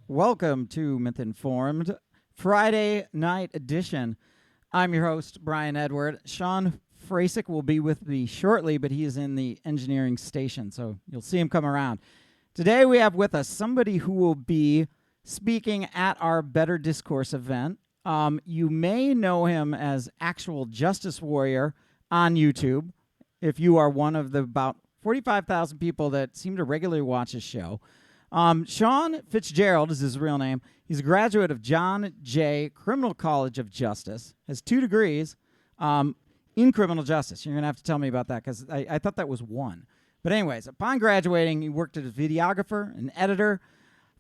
Welcome to Myth Informed Friday night edition. I'm your host, Brian Edward. Sean Frasick will be with me shortly, but he is in the engineering station, so you'll see him come around. Today we have with us somebody who will be speaking at our Better Discourse event. You may know him as Actual Justice Warrior on YouTube, if you are one of the about 45,000 people that seem to regularly watch his show. Sean Fitzgerald is his real name. He's a graduate of John Jay Criminal College of Justice, has 2 degrees in criminal justice. You're going to have to tell me about that because I thought that was 1. But anyways, upon graduating, he worked as a videographer and editor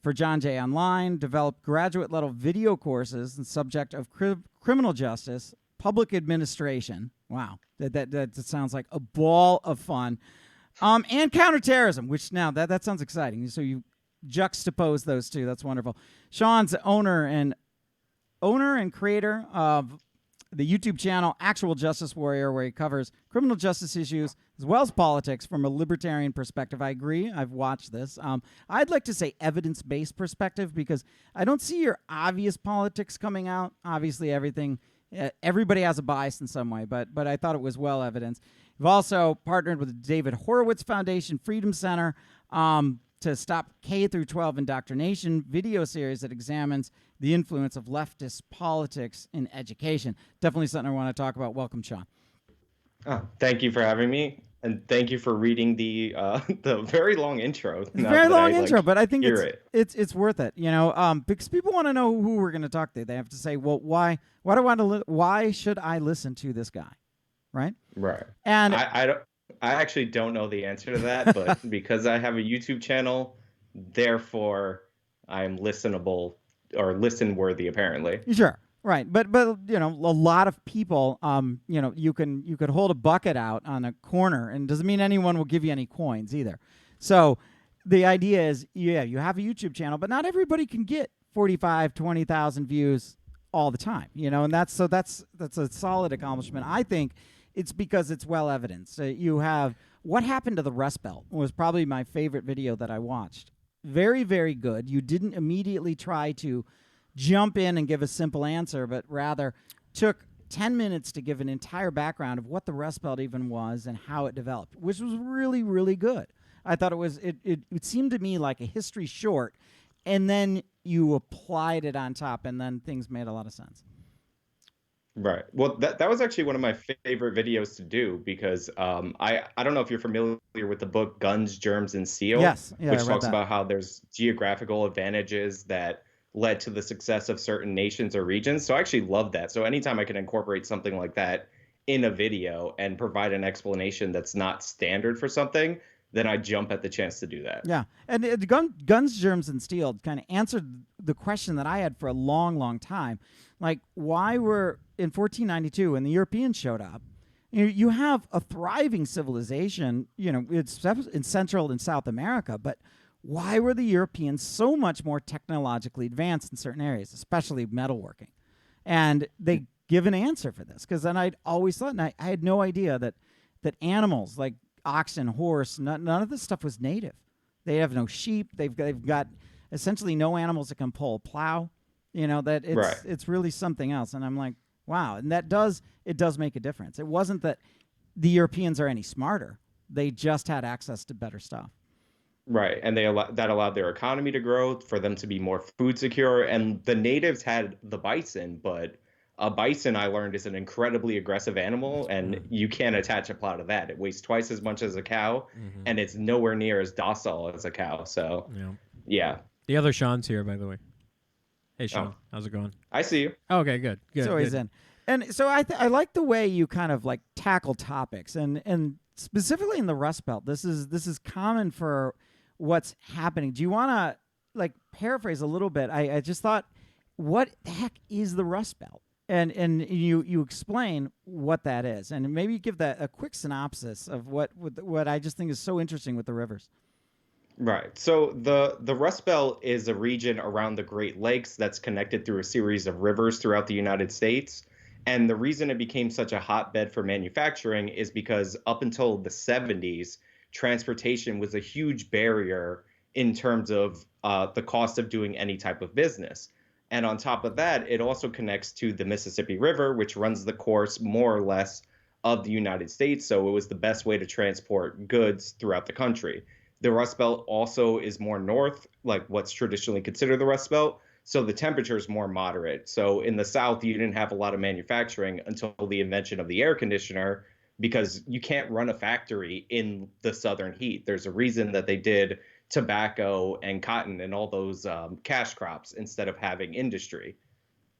for John Jay Online, developed graduate-level video courses in the subject of criminal justice, public administration. Wow, that sounds like a ball of fun. And counterterrorism, which now that sounds exciting. So you juxtapose those two. That's wonderful. Sean's owner and creator of the YouTube channel Actual Justice Warrior, where he covers criminal justice issues as well as politics from a libertarian perspective. I agree. I've watched this. I'd like to say evidence-based perspective because I don't see your obvious politics coming out. Obviously, everybody has a bias in some way, but I thought it was well evidenced. We've also partnered with the David Horowitz Freedom Center to Stop K12 Indoctrination video series that examines the influence of leftist politics in education. Definitely something I want to talk about. Welcome, Sean. Thank you for having me, and thank you for reading the very long intro. It's a very long intro, but I think it's worth it, because people want to know who we're going to talk to. They have to say, well, why should I listen to this guy, right? Right. And I actually don't know the answer to that, but because I have a YouTube channel, therefore I'm listenable or listen worthy, apparently. Sure. Right. But a lot of people, you could hold a bucket out on a corner, and it doesn't mean anyone will give you any coins either. So the idea is, you have a YouTube channel, but not everybody can get 20,000 views all the time, and that's a solid accomplishment. I think it's because it's well evidenced. You have What Happened to the Rust Belt was probably my favorite video that I watched. Very, very good. You didn't immediately try to jump in and give a simple answer, but rather took 10 minutes to give an entire background of what the Rust Belt even was and how it developed, which was really, really good. I thought it seemed to me like a history short, and then you applied it on top, and then things made a lot of sense. Right. Well, that was actually one of my favorite videos to do because I don't know if you're familiar with the book Guns, Germs, and Steel. Yes. Yeah, which talks about how there's geographical advantages that led to the success of certain nations or regions. So I actually love that. So anytime I can incorporate something like that in a video and provide an explanation that's not standard for something, then I jump at the chance to do that. Yeah. And Guns, Germs, and Steel kind of answered the question that I had for a long, long time. Like, why were, in 1492, when the Europeans showed up, you have a thriving civilization, it's in Central and South America, but why were the Europeans so much more technologically advanced in certain areas, especially metalworking? And they give an answer for this, because then I'd always thought, and I had no idea that animals like oxen, horse, none of this stuff was native. They have no sheep. They've got essentially no animals that can pull a plow. It's really something else. And I'm like, wow. And it does make a difference. It wasn't that the Europeans are any smarter. They just had access to better stuff. Right. And that allowed their economy to grow, for them to be more food secure. And the natives had the bison, but a bison, I learned, is an incredibly aggressive animal, and you can't attach a plow to that. It weighs twice as much as a cow, and it's nowhere near as docile as a cow. So, yeah. The other Sean's here, by the way. Hey, Sean. How's it going? I see you. Okay, good. So he's in. And so I like the way you kind of like tackle topics, and specifically in the Rust Belt. This is common for what's happening. Do you want to like paraphrase a little bit? I just thought, what the heck is the Rust Belt? And you explain what that is, and maybe give that a quick synopsis of what I just think is so interesting with the rivers. Right. So the Rust Belt is a region around the Great Lakes that's connected through a series of rivers throughout the United States. And the reason it became such a hotbed for manufacturing is because up until the 70s, transportation was a huge barrier in terms of the cost of doing any type of business. And on top of that, it also connects to the Mississippi River, which runs the course more or less of the United States. So it was the best way to transport goods throughout the country. The Rust Belt also is more north, like what's traditionally considered the Rust Belt. So the temperature is more moderate. So in the South, you didn't have a lot of manufacturing until the invention of the air conditioner, because you can't run a factory in the southern heat. There's a reason that they did tobacco and cotton and all those cash crops instead of having industry.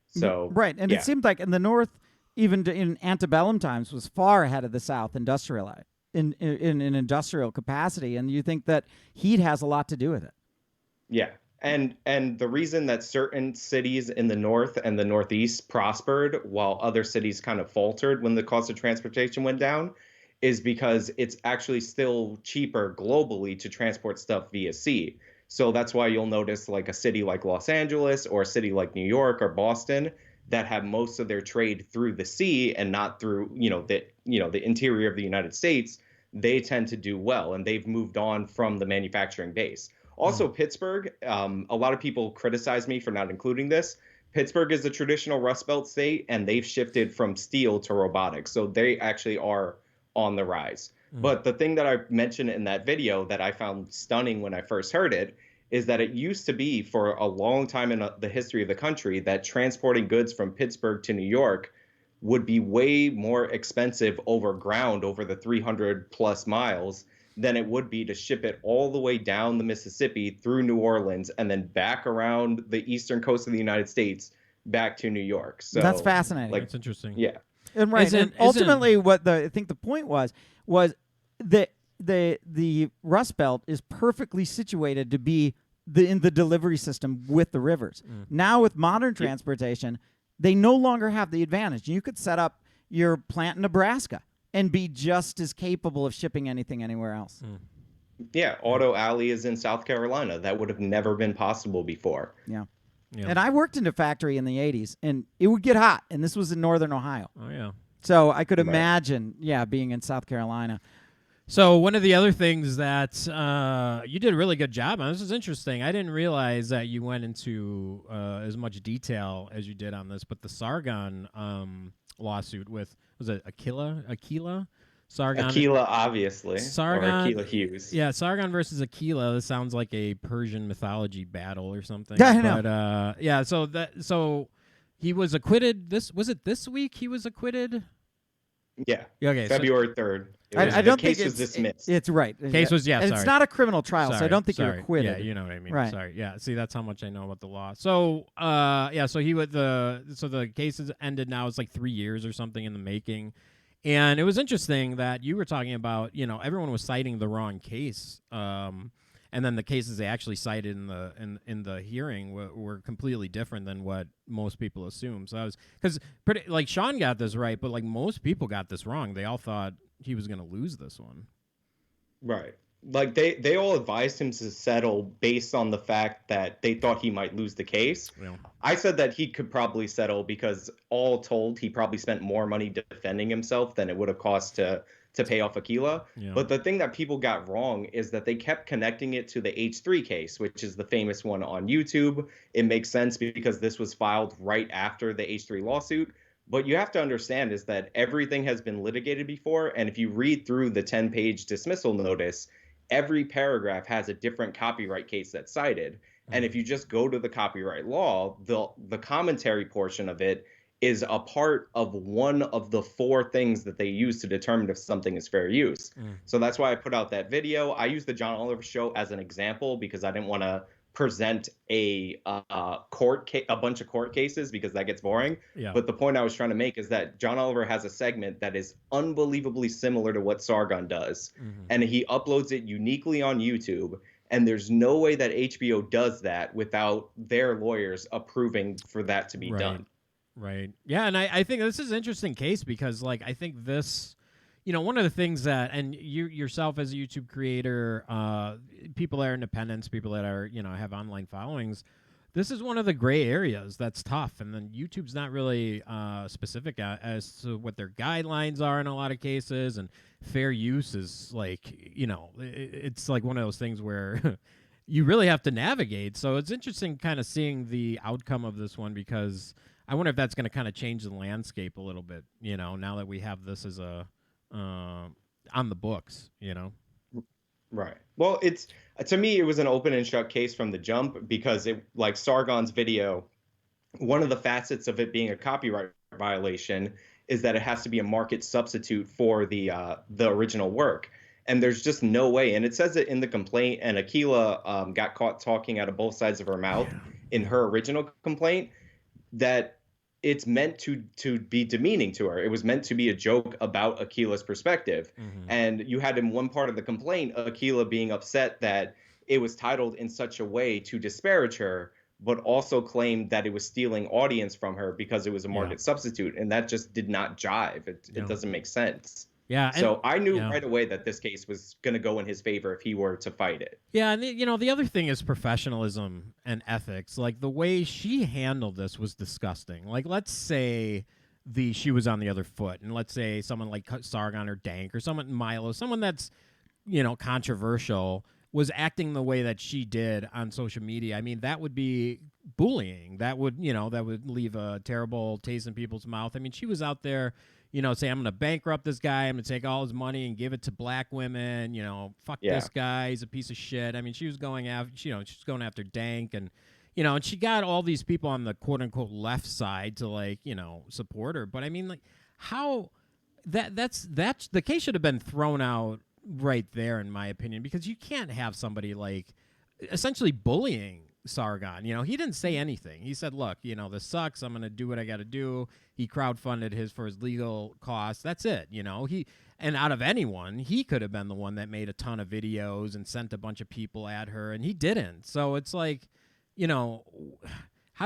So right, and yeah. it seemed like in the North, even in antebellum times, was far ahead of the South industrialized in industrial capacity, and you think that heat has a lot to do with it. Yeah. And the reason that certain cities in the North and the Northeast prospered while other cities kind of faltered when the cost of transportation went down is because it's actually still cheaper globally to transport stuff via sea. So that's why you'll notice like a city like Los Angeles or a city like New York or Boston that have most of their trade through the sea and not through, the interior of the United States, they tend to do well, and they've moved on from the manufacturing base. Also, Pittsburgh, a lot of people criticize me for not including this. Pittsburgh is a traditional Rust Belt state, and they've shifted from steel to robotics. So they actually are on the rise. But the thing that I mentioned in that video that I found stunning when I first heard it is that it used to be for a long time in the history of the country that transporting goods from Pittsburgh to New York would be way more expensive over ground over the 300 plus miles than it would be to ship it all the way down the Mississippi through New Orleans and then back around the eastern coast of the United States back to New York. So that's fascinating. That's interesting. Yeah. And right. And ultimately, what I think the point was that the Rust Belt is perfectly situated to be in the delivery system with the rivers. Now with modern transportation, they no longer have the advantage. You could set up your plant in Nebraska and be just as capable of shipping anything anywhere else. Yeah, Auto Alley is in South Carolina. That would have never been possible before. Yeah. And I worked in a factory in the 80s, and it would get hot, and this was in northern Ohio. Oh, yeah. So I could imagine, being in South Carolina. So one of the other things that you did a really good job on, this is interesting. I didn't realize that you went into as much detail as you did on this, but the Sargon lawsuit with, was it Aquila? Sargon. Aquila, obviously. Sargon. Or Aquila Hughes. Yeah, Sargon versus Aquila. This sounds like a Persian mythology battle or something. Yeah, I know. But so he was acquitted. Was it this week he was acquitted? Yeah. Okay. February 3rd. I don't think the case was dismissed. It's right. Case was And sorry. it's not a criminal trial, so I don't think you're acquitted. Yeah, you know what I mean. Right. Sorry. Yeah. See, that's how much I know about the law. So, so he would the case is ended now. It's like 3 years or something in the making, and it was interesting that you were talking about. Everyone was citing the wrong case. And then the cases they actually cited in the hearing were completely different than what most people assume. So I was because like Sean got this right, but like most people got this wrong. They all thought he was going to lose this one. Right. Like they all advised him to settle based on the fact that they thought he might lose the case. Yeah. I said that he could probably settle because all told, he probably spent more money defending himself than it would have cost to pay off Aquila. Yeah. But the thing that people got wrong is that they kept connecting it to the H3 case, which is the famous one on YouTube. It makes sense because this was filed right after the H3 lawsuit. But you have to understand is that everything has been litigated before. And if you read through the 10-page dismissal notice, every paragraph has a different copyright case that's cited. And if you just go to the copyright law, the commentary portion of it is a part of one of the 4 things that they use to determine if something is fair use. So that's why I put out that video. I used the John Oliver show as an example because I didn't want to present a bunch of court cases because that gets boring. Yeah. But the point I was trying to make is that John Oliver has a segment that is unbelievably similar to what Sargon does. And he uploads it uniquely on YouTube. And there's no way that HBO does that without their lawyers approving for that to be done. Right. Yeah, and I think this is an interesting case because, like, I think this, one of the things that, and you yourself as a YouTube creator, people that are independents, people that are, have online followings, this is one of the gray areas that's tough. And then YouTube's not really specific as to what their guidelines are in a lot of cases. And fair use is like, it's like one of those things where you really have to navigate. So it's interesting kind of seeing the outcome of this one, because I wonder if that's going to kind of change the landscape a little bit, now that we have this as a on the books, Right. Well, to me, it was an open and shut case from the jump, because it, like Sargon's video, one of the facets of it being a copyright violation is that it has to be a market substitute for the original work. And there's just no way. And it says it in the complaint. And Akilah got caught talking out of both sides of her mouth in her original complaint, that it's meant to be demeaning to her. It was meant to be a joke about Akilah's perspective. And you had in one part of the complaint, Akilah being upset that it was titled in such a way to disparage her, but also claimed that it was stealing audience from her because it was a market substitute. And that just did not jive. It doesn't make sense. Yeah. So I knew right away that this case was going to go in his favor if he were to fight it. Yeah, and the other thing is professionalism and ethics. Like, the way she handled this was disgusting. Like, let's say she was on the other foot, and let's say someone like Sargon or Dank or someone Milo, someone that's controversial, was acting the way that she did on social media. I mean, that would be bullying. That would leave a terrible taste in people's mouth. I mean, she was out there, say, I'm going to bankrupt this guy. I'm going to take all his money and give it to black women. Fuck this guy. He's a piece of shit. I mean, she was going after, she's going after Dank, and she got all these people on the quote unquote left side to support her. But I mean, like, how that's the case should have been thrown out right there, in my opinion, because you can't have somebody like essentially bullying Sargon. He didn't say anything. He said, look, this sucks. I'm going to do what I got to do. He crowdfunded for his legal costs. That's it. And out of anyone, he could have been the one that made a ton of videos and sent a bunch of people at her, and he didn't. So it's like, how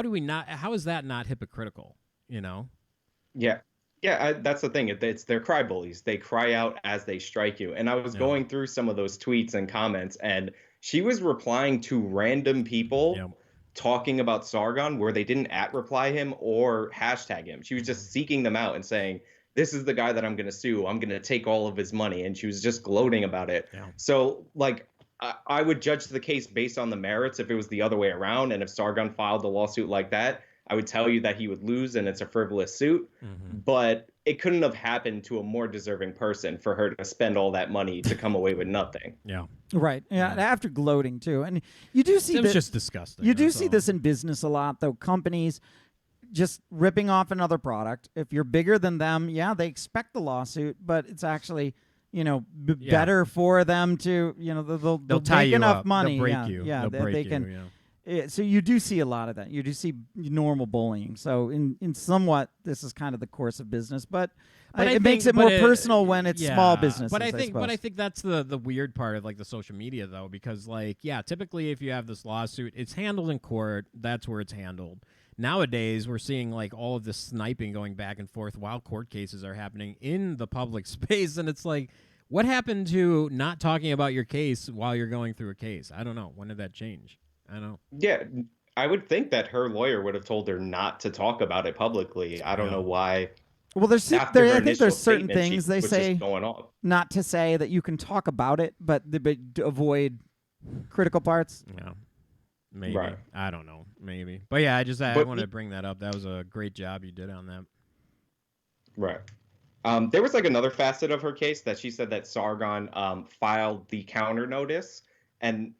is that not hypocritical? Yeah. Yeah, that's the thing. They're cry bullies. They cry out as they strike you. And I was going through some of those tweets and comments, and she was replying to random people talking about Sargon where they didn't @reply him or hashtag him. She was just seeking them out and saying, this is the guy that I'm going to sue. I'm going to take all of his money. And she was just gloating about it. Yeah. So, like, I would judge the case based on the merits if it was the other way around. And if Sargon filed a lawsuit like that, I would tell you that he would lose and it's a frivolous suit. But it couldn't have happened to a more deserving person for her to spend all that money to come away with nothing. Yeah. Right. Yeah. After gloating too. And you do see it was just disgusting. You do see this in business a lot, though. Companies just ripping off another product. If you're bigger than them, they expect the lawsuit, but it's actually, better for them to, they'll tie make you enough up. money. They'll break you. Yeah. They'll break they you. can. So you do see a lot of that. You do see normal bullying. So in somewhat, this is kind of the course of business, but it makes it more personal when it's small business. But I think that's the weird part of like the social media though, because typically if you have this lawsuit, it's handled in court. That's where it's handled. Nowadays, we're seeing like all of this sniping going back and forth while court cases are happening in the public space, and it's like, what happened to not talking about your case while you're going through a case? I don't know. When did that change? I don't know. Yeah, I would think that her lawyer would have told her not to talk about it publicly. I don't know why. Well, I think there's certain things they say going on. Not to say that you can talk about it, but avoid critical parts. Yeah, maybe. Right. I don't know. Maybe. But yeah, I wanted to bring that up. That was a great job you did on that. Right. There was like another facet of her case that she said that Sargon filed the counter notice and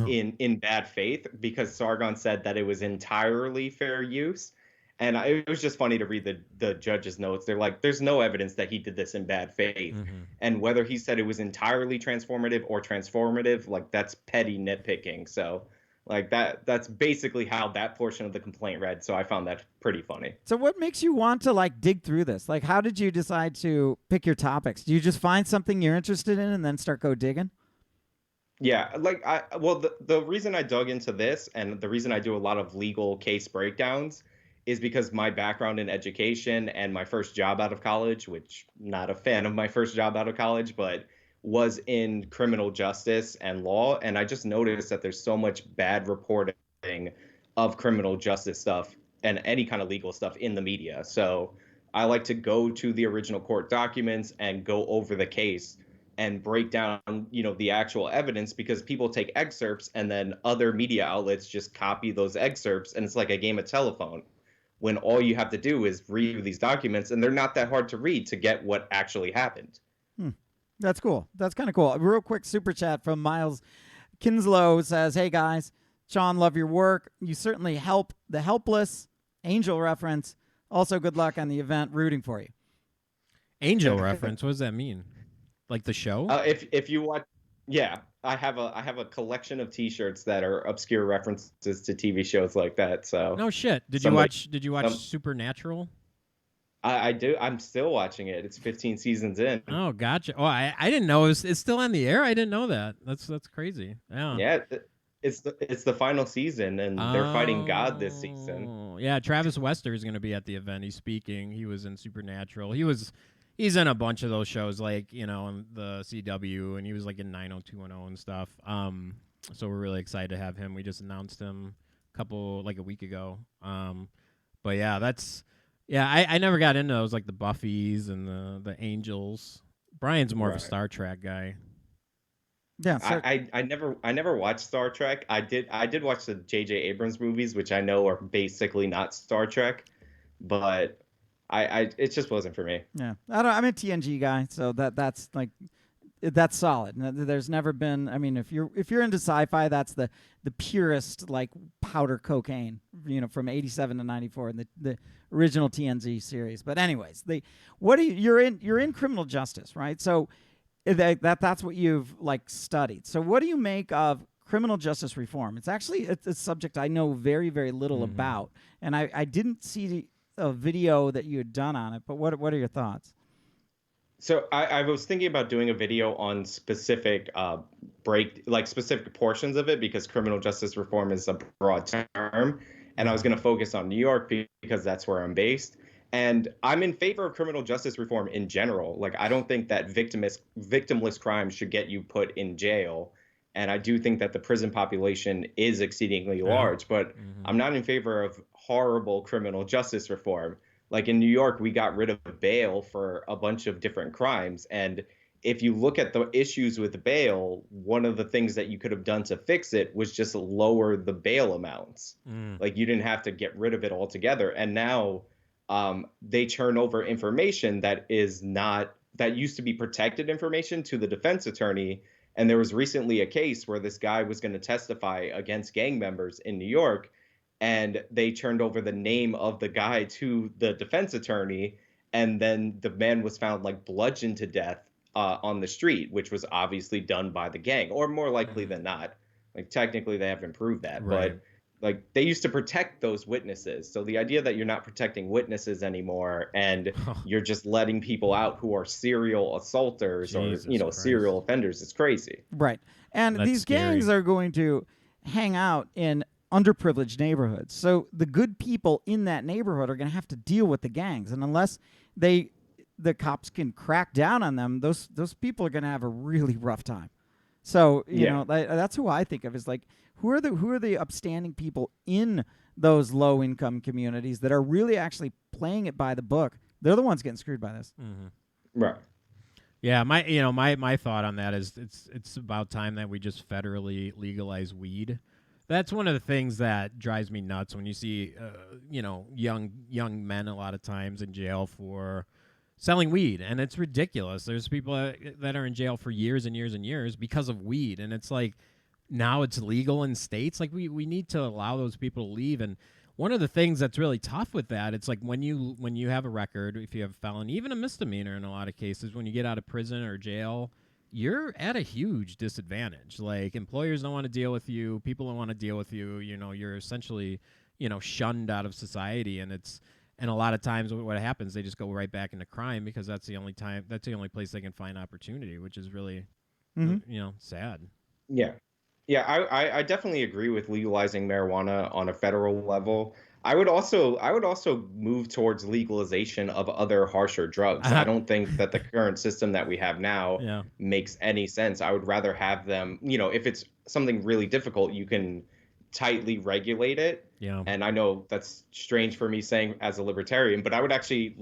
in bad faith because Sargon said that it was entirely fair use. And it was just funny to read the judge's notes. They're like, there's no evidence that he did this in bad faith. And whether he said it was entirely transformative or transformative, like that's petty nitpicking. So like that's basically how that portion of the complaint read. So I found that pretty funny. So what makes you want to like dig through this? Like, how did you decide to pick your topics? Do you just find something you're interested in and then start go digging? Yeah, like the reason I dug into this and the reason I do a lot of legal case breakdowns is because my background in education and my first job out of college, which not a fan of my first job out of college, but was in criminal justice and law. And I just noticed that there's so much bad reporting of criminal justice stuff and any kind of legal stuff in the media. So I like to go to the original court documents and go over the case and break down, the actual evidence, because people take excerpts and then other media outlets just copy those excerpts, and it's like a game of telephone when all you have to do is read these documents, and they're not that hard to read to get what actually happened. That's cool. That's kind of cool. A real quick super chat from Miles Kinslow says, "Hey guys, Sean, love your work. You certainly help the helpless." Angel reference. Also, good luck on the event. Rooting for you. Angel reference. What does that mean? Like the show? If you watch, yeah, I have a collection of T-shirts that are obscure references to TV shows like that. So no shit. Did you watch Supernatural? I do. I'm still watching it. It's 15 seasons in. Oh, gotcha. Oh, I didn't know it's still on the air. I didn't know that. That's crazy. Yeah. Yeah. It's the final season, and they're fighting God this season. Yeah, Travis Wester is going to be at the event. He's speaking. He was in Supernatural. He's in a bunch of those shows, like, on the CW, and he was like in 90210 and stuff. So we're really excited to have him. We just announced him a week ago. But yeah, I never got into those, like the Buffys and the Angels. Brian's more of a Star Trek guy. Yeah, I never watched Star Trek. I did watch the J.J. Abrams movies, which I know are basically not Star Trek, but it just wasn't for me. Yeah, I'm a TNG guy, so that's solid. There's never been. I mean, if you're into sci-fi, that's the purest, like, powder cocaine, from 87 to 94 in the original TNG series. But anyways, you're in criminal justice, right? So that's what you've studied. So what do you make of criminal justice reform? It's actually a subject I know very, very little about, and I didn't see a video that you had done on it. But what are your thoughts? So I was thinking about doing a video on specific specific portions of it, because criminal justice reform is a broad term, and I was going to focus on New York because that's where I'm based. And I'm in favor of criminal justice reform in general. Like, I don't think that victimless crimes should get you put in jail. And I do think that the prison population is exceedingly large, but I'm not in favor of horrible criminal justice reform. Like in New York, we got rid of bail for a bunch of different crimes. And if you look at the issues with bail, one of the things that you could have done to fix it was just lower the bail amounts. Like, you didn't have to get rid of it altogether. And now they turn over information that used to be protected information to the defense attorney. And there was recently a case where this guy was going to testify against gang members in New York, and they turned over the name of the guy to the defense attorney, and then the man was found bludgeoned to death on the street, which was obviously done by the gang, or more likely than not. Technically they haven't proved that, right. But they used to protect those witnesses. So the idea that you're not protecting witnesses anymore, and you're just letting people out who are serial assaulters or serial offenders, is crazy. Right. And That's these scary. gangs are going to hang out in underprivileged neighborhoods. So the good people in that neighborhood are going to have to deal with the gangs. And unless the cops can crack down on them, those people are going to have a really rough time. So, that's who I think of as who are the upstanding people in those low income communities that are really actually playing it by the book. They're the ones getting screwed by this. Right. Yeah, my thought on that is it's about time that we just federally legalize weed. That's one of the things that drives me nuts when you see young men a lot of times in jail for selling weed, and it's ridiculous. There's people that are in jail for years and years and years because of weed, and it's now it's legal in states. We need to allow those people to leave. And one of the things that's really tough with that, it's when you have a record, if you have a felony, even a misdemeanor in a lot of cases, when you get out of prison or jail, you're at a huge disadvantage. Employers don't want to deal with you, people don't want to deal with you. You're essentially shunned out of society, and a lot of times what happens, they just go right back into crime because that's the only place they can find opportunity, which is really sad. Yeah, I definitely agree with legalizing marijuana on a federal level. I would also move towards legalization of other harsher drugs. I don't think that the current system that we have now makes any sense. I would rather have them, if it's something really difficult, you can tightly regulate it. Yeah. And I know that's strange for me saying as a libertarian, but I would actually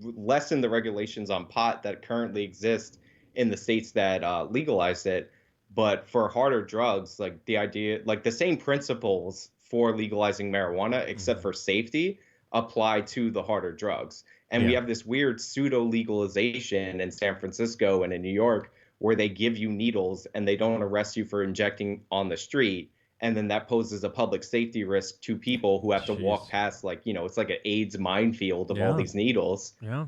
lessen the regulations on pot that currently exist in the states that legalized it. But for harder drugs, like the idea, like the same principles for legalizing marijuana, except for safety, apply to the harder drugs. And we have this weird pseudo legalization in San Francisco and in New York where they give you needles and they don't arrest you for injecting on the street. And then that poses a public safety risk to people who have to walk past, like, you know, it's like an AIDS minefield of all these needles. Yeah.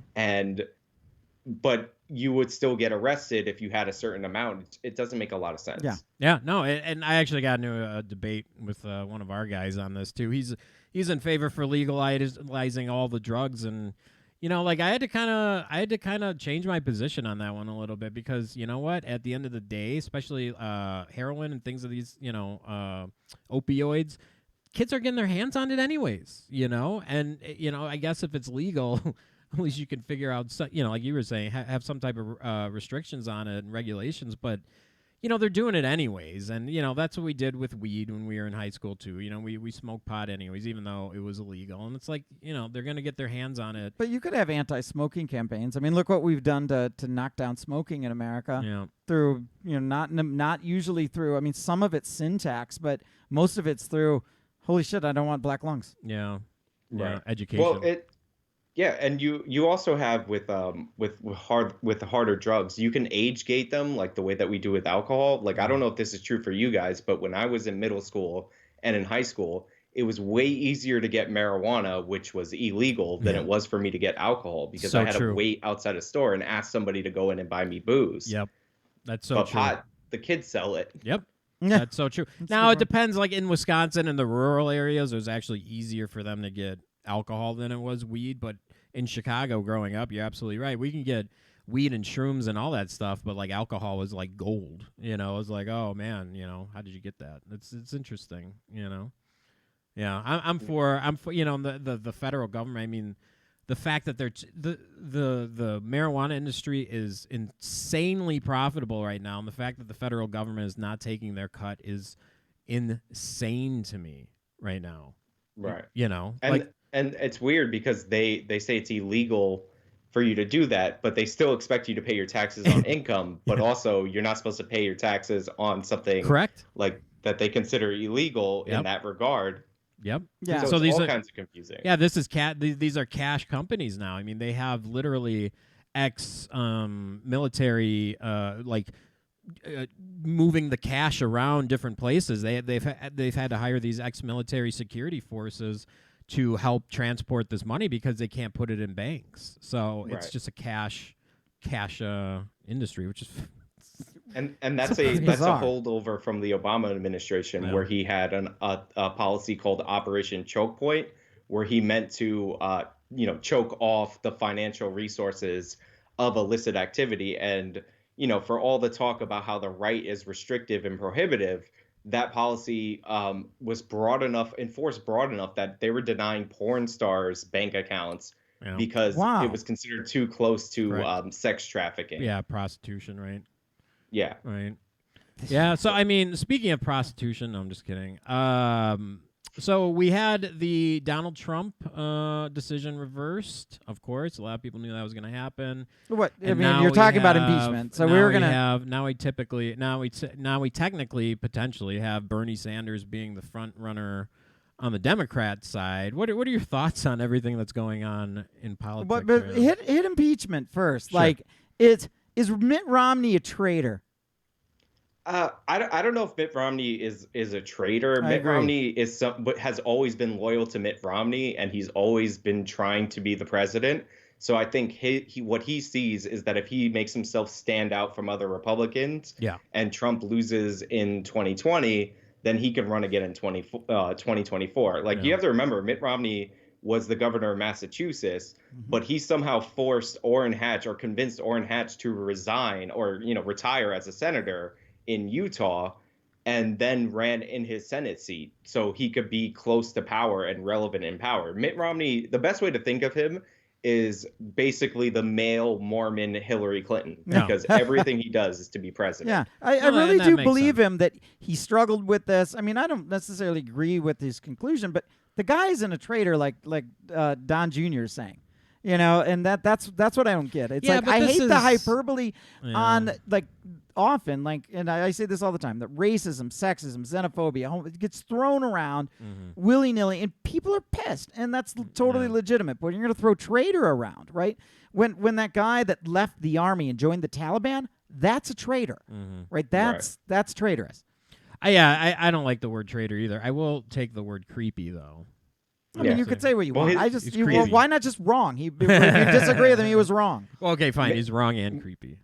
But you would still get arrested if you had a certain amount. It doesn't make a lot of sense. Yeah. No, and I actually got into a debate with one of our guys on this too. He's in favor for legalizing all the drugs, and you know, like I had to kind of change my position on that one a little bit, because you know what? At the end of the day, especially heroin and things of these, you know, opioids, kids are getting their hands on it anyways, you know, and you know, I guess if it's legal. At least you can figure out, you know, like you were saying, have some type of restrictions on it and regulations. But, you know, they're doing it anyways. And, you know, that's what we did with weed when we were in high school, too. You know, we smoked pot anyways, even though it was illegal. And it's like, you know, they're going to get their hands on it. But you could have anti-smoking campaigns. I mean, look what we've done to knock down smoking in America through, you know, not usually through, I mean, some of it's syntax, but most of it's through, holy shit, I don't want black lungs. Yeah. Right. Education. Well, yeah, and you also have with harder drugs, you can age gate them like the way that we do with alcohol. Like I don't know if this is true for you guys, but when I was in middle school and in high school, it was way easier to get marijuana, which was illegal, than it was for me to get alcohol, because I had to wait outside a store and ask somebody to go in and buy me booze. Yep, that's so but true. Pot, the kids sell it. Yep. That's so true. Now it depends. Like in Wisconsin and the rural areas, it was actually easier for them to get alcohol than it was weed. But in Chicago, growing up, you're absolutely right. We can get weed and shrooms and all that stuff, but like alcohol was like gold. You know, it was like, oh man, you know, how did you get that? It's interesting. You know, yeah. I'm for you know the federal government. I mean, the fact that the marijuana industry is insanely profitable right now, and the fact that the federal government is not taking their cut is insane to me right now. Right. You know, and it's weird because they say it's illegal for you to do that, but they still expect you to pay your taxes on income, but also you're not supposed to pay your taxes on something correct like that they consider illegal in that regard. Yep. Yeah. So these all kinds of confusing. Yeah, this is these are cash companies now. I mean, they have literally military moving the cash around different places. They've had to hire these ex-military security forces to help transport this money because they can't put it in banks. So it's just a cash industry, which is and that's a holdover from the Obama administration, where he had a policy called Operation Choke Point, where he meant to choke off the financial resources of illicit activity. And you know, for all the talk about how the right is restrictive and prohibitive, that policy was enforced broad enough that they were denying porn stars bank accounts because it was considered too close to sex trafficking. Yeah, prostitution, right? Yeah. Right. Yeah, so I mean, speaking of prostitution, no, I'm just kidding. So we had the Donald Trump decision reversed. Of course, a lot of people knew that was going to happen. What I mean, you're talking about impeachment, so we were going to have now we technically potentially have Bernie Sanders being the front runner on the Democrat side. What are your thoughts on everything that's going on in politics? But hit impeachment first. Sure. Like, is Mitt Romney a traitor? I don't know if Mitt Romney is a traitor. Mitt Romney but has always been loyal to Mitt Romney, and he's always been trying to be the president. So I think what he sees is that if he makes himself stand out from other Republicans, and Trump loses in 2020, then he can run again in 2024. Like, you have to remember, Mitt Romney was the governor of Massachusetts, but he somehow forced Orrin Hatch, or convinced Orrin Hatch, to resign or retire as a senator in Utah, and then ran in his Senate seat so he could be close to power and relevant in power. Mitt Romney, the best way to think of him is basically the male Mormon Hillary Clinton, because everything he does is to be president. Yeah, I really do believe him that he struggled with this. I mean, I don't necessarily agree with his conclusion, but the guy isn't a traitor like Don Jr. is saying. And that's what I don't get. It's Yeah, like but I this hate the is- hyperbole Yeah. on often and I say this all the time, that racism, sexism, xenophobia, it gets thrown around willy-nilly, and people are pissed, and that's totally legitimate. But you're going to throw traitor around, right? When that guy that left the army and joined the Taliban, that's a traitor, right? That's traitorous. I don't like the word traitor either. I will take the word creepy though. I mean, you could say what you Well, want. he's creepy. Why not just wrong? If you disagree with him, he was wrong. Well, okay, fine. He's wrong and creepy.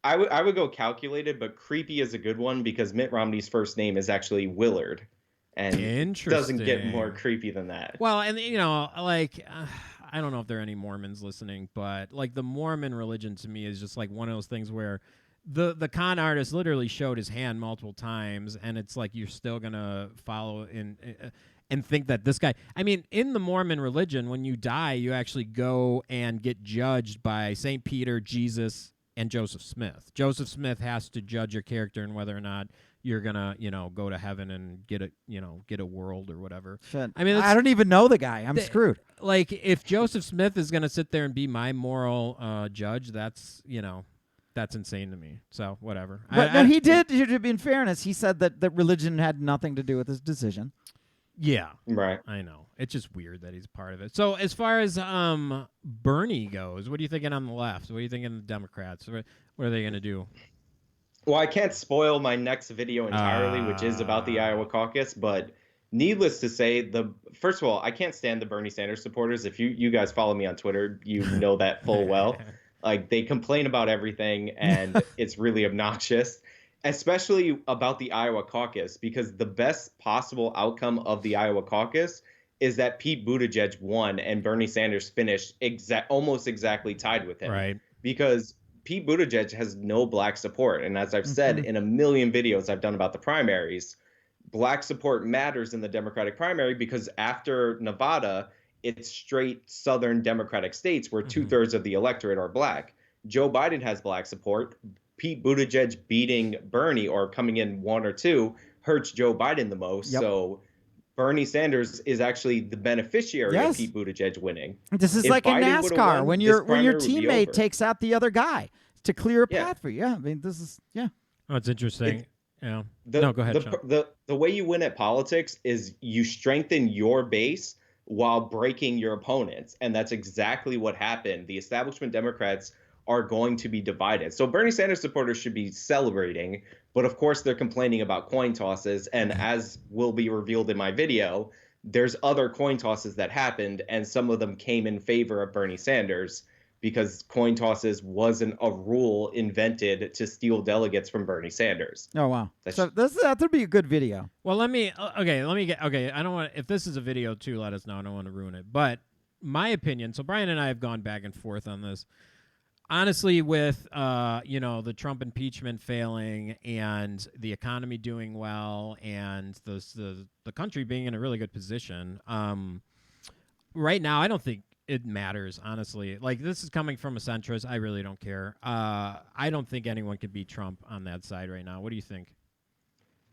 I would go calculated, but creepy is a good one because Mitt Romney's first name is actually Willard, and it doesn't get more creepy than that. Well, and I don't know if there are any Mormons listening, but like the Mormon religion to me is just like one of those things where the con artist literally showed his hand multiple times, and it's like you're still gonna follow and think that this guy. I mean, in the Mormon religion, when you die, you actually go and get judged by St. Peter, Jesus, and Joseph Smith. Joseph Smith has to judge your character and whether or not you're gonna, go to heaven and get a world or whatever. Shit. I mean, I don't even know the guy. I'm screwed. Like, if Joseph Smith is gonna sit there and be my moral judge, that's insane to me. So whatever. But he did. In fairness, he said that religion had nothing to do with his decision. Yeah. Right. I know. It's just weird that he's part of it. So as far as Bernie goes, what are you thinking on the left? What are you thinking of the Democrats? What are they going to do? Well, I can't spoil my next video entirely, which is about the Iowa caucus, but needless to say, first of all, I can't stand the Bernie Sanders supporters. If you guys follow me on Twitter, you know that full well. Like, they complain about everything, and it's really obnoxious. Especially about the Iowa caucus, because the best possible outcome of the Iowa caucus is that Pete Buttigieg won and Bernie Sanders finished almost exactly tied with him. Right. Because Pete Buttigieg has no black support. And as I've said in a million videos I've done about the primaries, black support matters in the Democratic primary because after Nevada, it's straight Southern Democratic states where 2/3 of the electorate are black. Joe Biden has black support. Pete Buttigieg beating Bernie or coming in 1 or 2 hurts Joe Biden the most. Yep. So Bernie Sanders is actually the beneficiary of Pete Buttigieg winning. This is If like in Biden would've NASCAR won, when this your primary would be teammate over. takes out the other guy to clear a path for you. Yeah, I mean, this is Oh, it's interesting. Yeah. The, No, go ahead, Sean. the way you win at politics is you strengthen your base while breaking your opponents. And that's exactly what happened. The establishment Democrats are going to be divided. So Bernie Sanders supporters should be celebrating, but of course they're complaining about coin tosses. And as will be revealed in my video, there's other coin tosses that happened, and some of them came in favor of Bernie Sanders because coin tosses wasn't a rule invented to steal delegates from Bernie Sanders. Oh, wow. So that would be a good video. Well, let me get, I don't want, if this is a video too, let us know. I don't want to ruin it. But my opinion, so Brian and I have gone back and forth on this. Honestly, with the Trump impeachment failing and the economy doing well and the country being in a really good position, right now I don't think it matters, honestly. Like, this is coming from a centrist. I really don't care. I don't think anyone could beat Trump on that side right now. What do you think?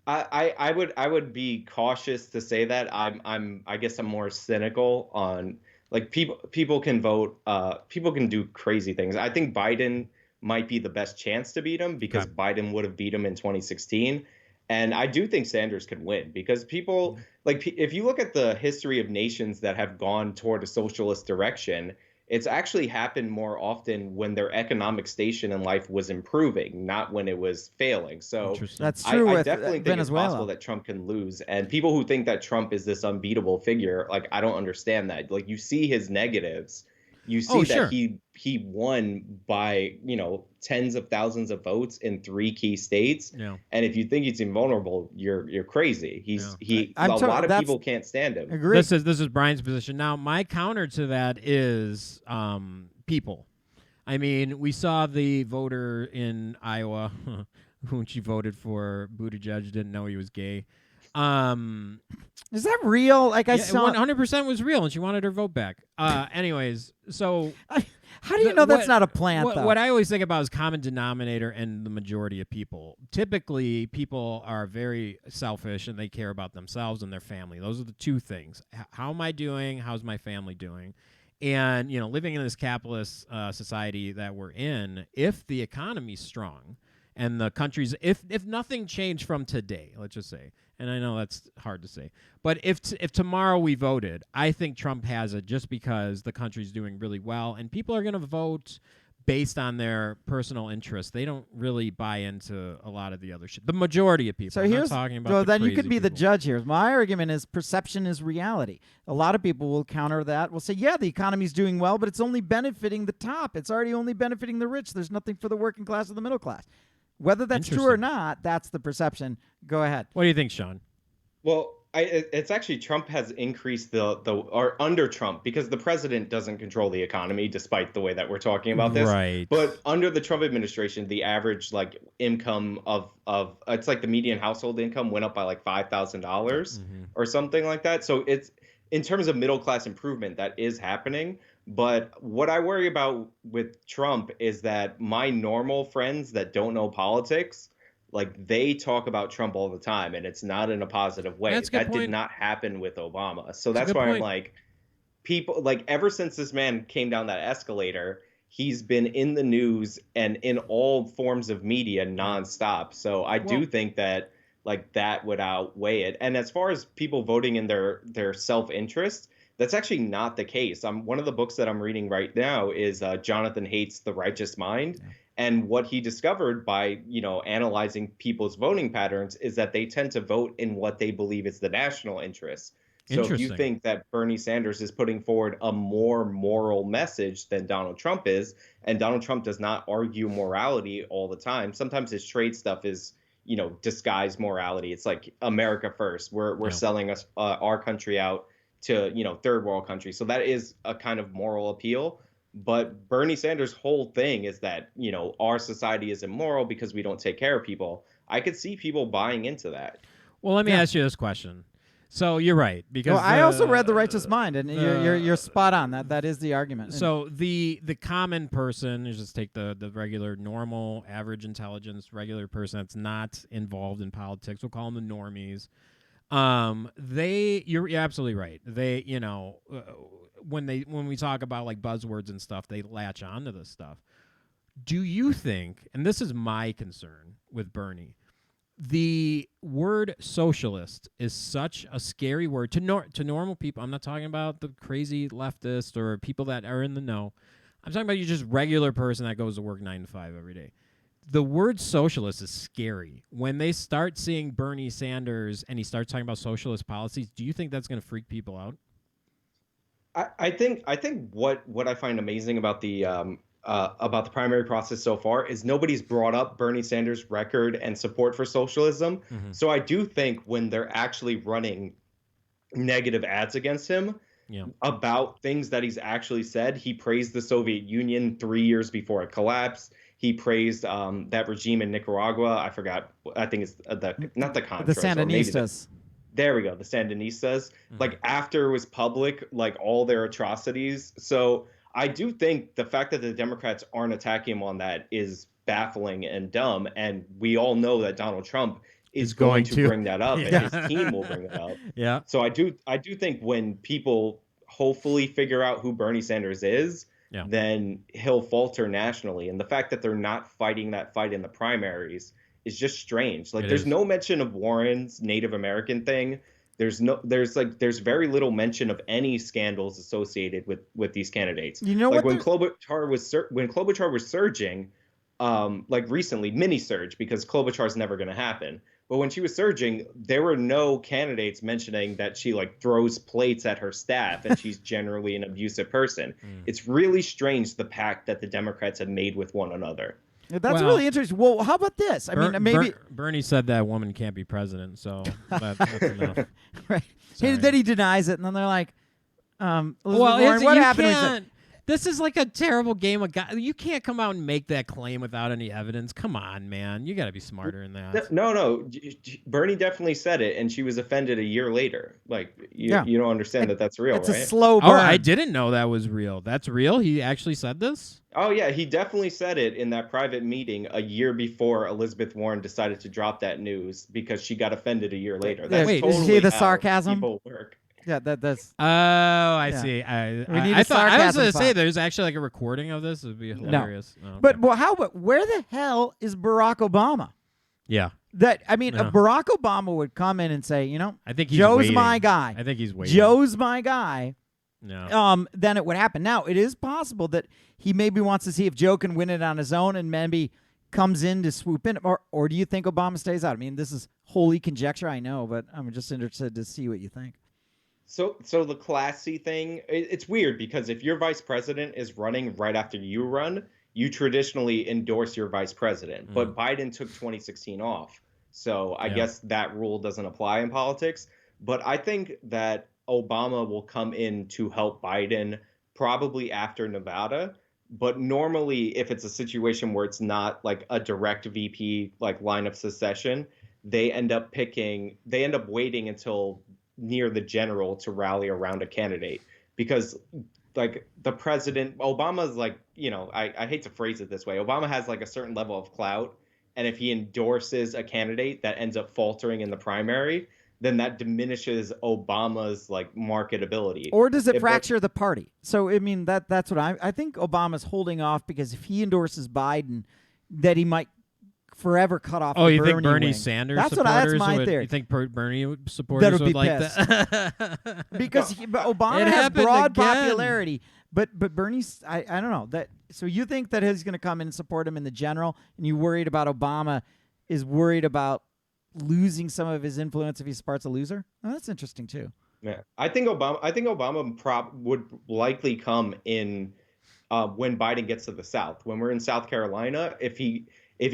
I would be cautious to say that. I guess I'm more cynical on, like, people can vote, people can do crazy things. I think Biden might be the best chance to beat him because Biden would have beat him in 2016. And I do think Sanders could win because people, like, if you look at the history of nations that have gone toward a socialist direction, it's actually happened more often when their economic station in life was improving, not when it was failing. So that's true. I with definitely think Venezuela. it's possible that Trump can lose. And people who think that Trump is this unbeatable figure, like, I don't understand that. Like, you see his negatives. You see that he won by, tens of thousands of votes in 3 key states. Yeah. And if you think he's invulnerable, you're crazy. A lot of people can't stand him. Agree. This is Brian's position. Now, my counter to that is people. I mean, we saw the voter in Iowa who she voted for Buttigieg didn't know he was gay. Is that real? Like, I saw 100% was real, and she wanted her vote back. Anyways, so how do you know that's not a plant? Though? What I always think about is common denominator and the majority of people. Typically, people are very selfish and they care about themselves and their family. Those are the two things. How am I doing? How's my family doing? And living in this capitalist society that we're in, if the economy's strong and the country's, if nothing changed from today, let's just say, and I know that's hard to say, but if tomorrow we voted, I think Trump has it just because the country's doing really well and people are going to vote based on their personal interests. They don't really buy into a lot of the other shit. The majority of people. So I'm here's not talking about so the then you crazy could be the people. judge here. My argument is perception is reality. A lot of people will counter that. Will say, yeah, the economy's doing well, but it's only benefiting the top. It's already only benefiting the rich. There's nothing for the working class or the middle class. Whether that's true or not, that's the perception. Go ahead. What do you think, Sean? Well, it's actually Trump has increased or under Trump, because the president doesn't control the economy, despite the way that we're talking about this. Right. But under the Trump administration, the average income of it's like the median household income went up by like $5,000 or something like that. So it's in terms of middle class improvement that is happening. But what I worry about with Trump is that my normal friends that don't know politics, like, they talk about Trump all the time, and it's not in a positive way. That's a good that point. did not happen with Obama. So That's a that's good why I'm point. like, people, like, ever since this man came down that escalator, he's been in the news and in all forms of media nonstop. So I do think that, like, that would outweigh it. And as far as people voting in their self-interest, that's actually not the case. One of the books that I'm reading right now is Jonathan Haidt's The Righteous Mind. Yeah. And what he discovered by, analyzing people's voting patterns is that they tend to vote in what they believe is the national interest. So if you think that Bernie Sanders is putting forward a more moral message than Donald Trump is, and Donald Trump does not argue morality all the time, sometimes his trade stuff is, disguised morality. It's like America first. We're selling us our country out to, third world countries. So that is a kind of moral appeal. But Bernie Sanders' whole thing is that, our society is immoral because we don't take care of people. I could see people buying into that. Well, let me ask you this question. So you're right, because I also read The Righteous Mind, and you're spot on. That is the argument. So the common person, you just take the regular, normal, average intelligence, regular person that's not involved in politics. We'll call them the normies. You're absolutely right. They, when we talk about like buzzwords and stuff, they latch onto this stuff. Do you think, and this is my concern with Bernie, the word socialist is such a scary word to normal people. I'm not talking about the crazy leftist or people that are in the know. I'm talking about you just regular person that goes to work 9 to 5 every day. The word socialist is scary. When they start seeing Bernie Sanders and he starts talking about socialist policies, do you think that's going to freak people out? I think what I find amazing about the primary process so far is nobody's brought up Bernie Sanders' record and support for socialism. Mm-hmm. So I do think when they're actually running negative ads against him about things that he's actually said, he praised the Soviet Union 3 years before it collapsed. He praised that regime in Nicaragua. I forgot. I think it's not the Contras. The Sandinistas. There we go. The Sandinistas. Mm-hmm. Like, after it was public, like, all their atrocities. So I do think the fact that the Democrats aren't attacking him on that is baffling and dumb. And we all know that Donald Trump is going to bring that up, and his team will bring it up. Yeah. So I do think when people hopefully figure out who Bernie Sanders is, then he'll falter nationally. And the fact that they're not fighting that fight in the primaries is just strange. Like, there's no mention of Warren's Native American thing. There's very little mention of any scandals associated with these candidates. Like, when Klobuchar was surging, like recently, mini surge, because Klobuchar is never going to happen. But when she was surging, there were no candidates mentioning that she like throws plates at her staff and she's generally an abusive person. It's really strange, the pact that the Democrats have made with one another. That's really interesting. Well, how about this? I mean, maybe Bernie said that woman can't be president, so that's enough. Right. Then he denies it, and then they're like, well, Warren, what happened? This is like a terrible game of God. You can't come out and make that claim without any evidence. Come on, man. You got to be smarter than that. No. Bernie definitely said it, and she was offended a year later. Like, you don't understand that's real, it's right? It's a slow burn. Oh, I didn't know that was real. That's real? He actually said this? Oh, yeah. He definitely said it in that private meeting a year before Elizabeth Warren decided to drop that news because she got offended a year later. That's Wait, totally is he the how sarcasm? people work. Yeah, that's. Oh, I Yeah. see. We need I a thought I was sarcasm going to say font. there's actually like a recording of this. It would be hilarious. Oh, okay. But where the hell is Barack Obama? yeah, That I mean, Yeah. Barack Obama would come in and say, I think he's Joe's waiting. my guy. I think he's waiting. Joe's my guy. No. Then it would happen. Now, it is possible that he maybe wants to see if Joe can win it on his own and maybe comes in to swoop in. Or do you think Obama stays out? I mean, this is wholly conjecture, I know, but I'm just interested to see what you think. So the classy thing, it's weird because if your vice president is running right after you run, you traditionally endorse your vice president. But Biden took 2016 off. So I guess that rule doesn't apply in politics. But I think that Obama will come in to help Biden probably after Nevada. But normally, if it's a situation where it's not like a direct VP like line of succession, they end up waiting until near the general to rally around a candidate, because like the president, Obama's like, I hate to phrase it this way, Obama has like a certain level of clout, and if he endorses a candidate that ends up faltering in the primary, then that diminishes Obama's like marketability. Or does it fracture the party? So I mean that's what I think Obama's holding off, because if he endorses Biden, that he might forever cut off. Oh, the you think Bernie Bernie wing. Sanders That's supporters? my theory. You think Bernie supporters would be like pissed. that? Because Obama It has happened broad again. popularity, but Bernie's I don't know that. So you think that he's going to come in and support him in the general, and you worried about Obama is worried about losing some of his influence if he supports a loser? Oh, that's interesting too. Yeah, I think Obama would likely come in when Biden gets to the South. When we're in South Carolina, if he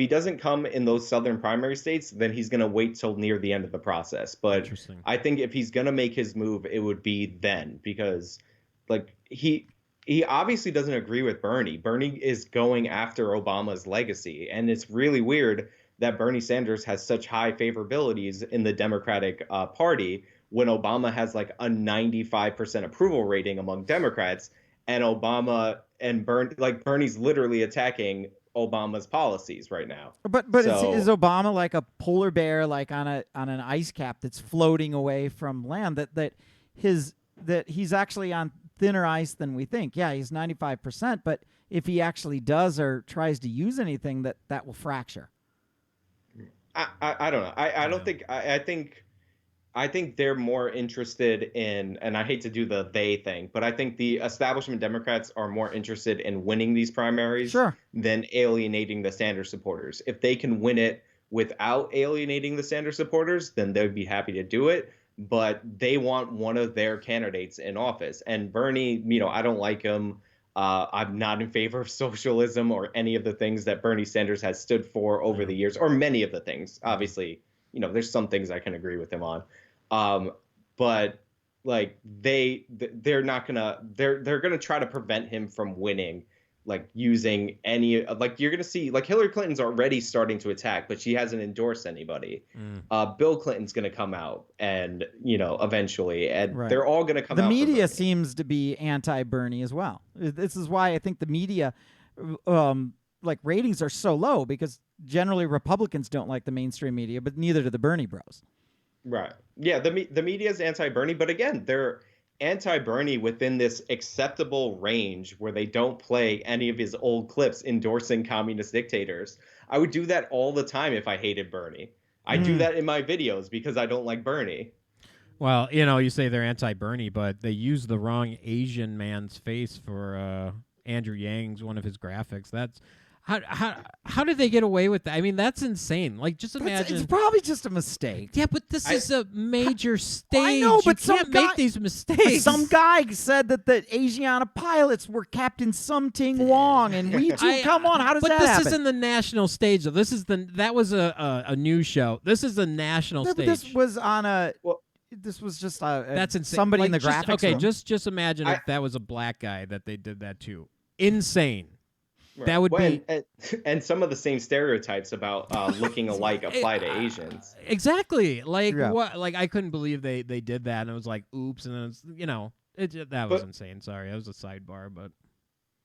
doesn't come in those southern primary states, then he's going to wait till near the end of the process. But I think if he's going to make his move, it would be then, because like he obviously doesn't agree with Bernie. Bernie is going after Obama's legacy, and it's really weird that Bernie Sanders has such high favorabilities in the Democratic Party when Obama has like a 95% approval rating among Democrats, and Bernie's literally attacking Obama's policies right now. But is Obama like a polar bear, like on an ice cap that's floating away from land? That he's actually on thinner ice than we think. Yeah, he's 95%, but if he actually does or tries to use anything, that will fracture. I don't know. I don't think. I think they're more interested in, and I hate to do the they thing, but I think the establishment Democrats are more interested in winning these primaries than alienating the Sanders supporters. If they can win it without alienating the Sanders supporters, then they'd be happy to do it. But they want one of their candidates in office. And Bernie, I don't like him. I'm not in favor of socialism or any of the things that Bernie Sanders has stood for over the years, or many of the things. Obviously, there's some things I can agree with him on. But like they're gonna try to prevent him from winning, like using any, like you're gonna see, like Hillary Clinton's already starting to attack, but she hasn't endorsed anybody. Bill Clinton's gonna come out, and eventually, and they're all gonna come out. The media seems to be anti-Bernie as well. This is why I think the media, like ratings are so low, because generally Republicans don't like the mainstream media, but neither do the Bernie bros. Right. Yeah, the media is anti-Bernie, but again, they're anti-Bernie within this acceptable range where they don't play any of his old clips endorsing communist dictators. I would do that all the time if I hated Bernie. I do that in my videos because I don't like Bernie. Well, you say they're anti-Bernie, but they use the wrong Asian man's face for Andrew Yang's one of his graphics. That's how did they get away with that? I mean, that's insane. Like, just imagine. It's probably just a mistake. Yeah, but this is a major stage. I know, but you can't make these mistakes. Some guy said that the Asiana pilots were Captain Something Wong, and we too. Come on, how does that happen? But this isn't the national stage, though. That was a news show. This is the national stage. But this was on a. Well, this was just that's insane. Somebody in the graphics Okay, room. just imagine if that was a black guy that they did that to. Insane. Right. That would be, and some of the same stereotypes about looking alike apply to Asians. Exactly. Like what? Like I couldn't believe they did that, and it was like, oops, and then it's that was insane. Sorry, that was a sidebar, but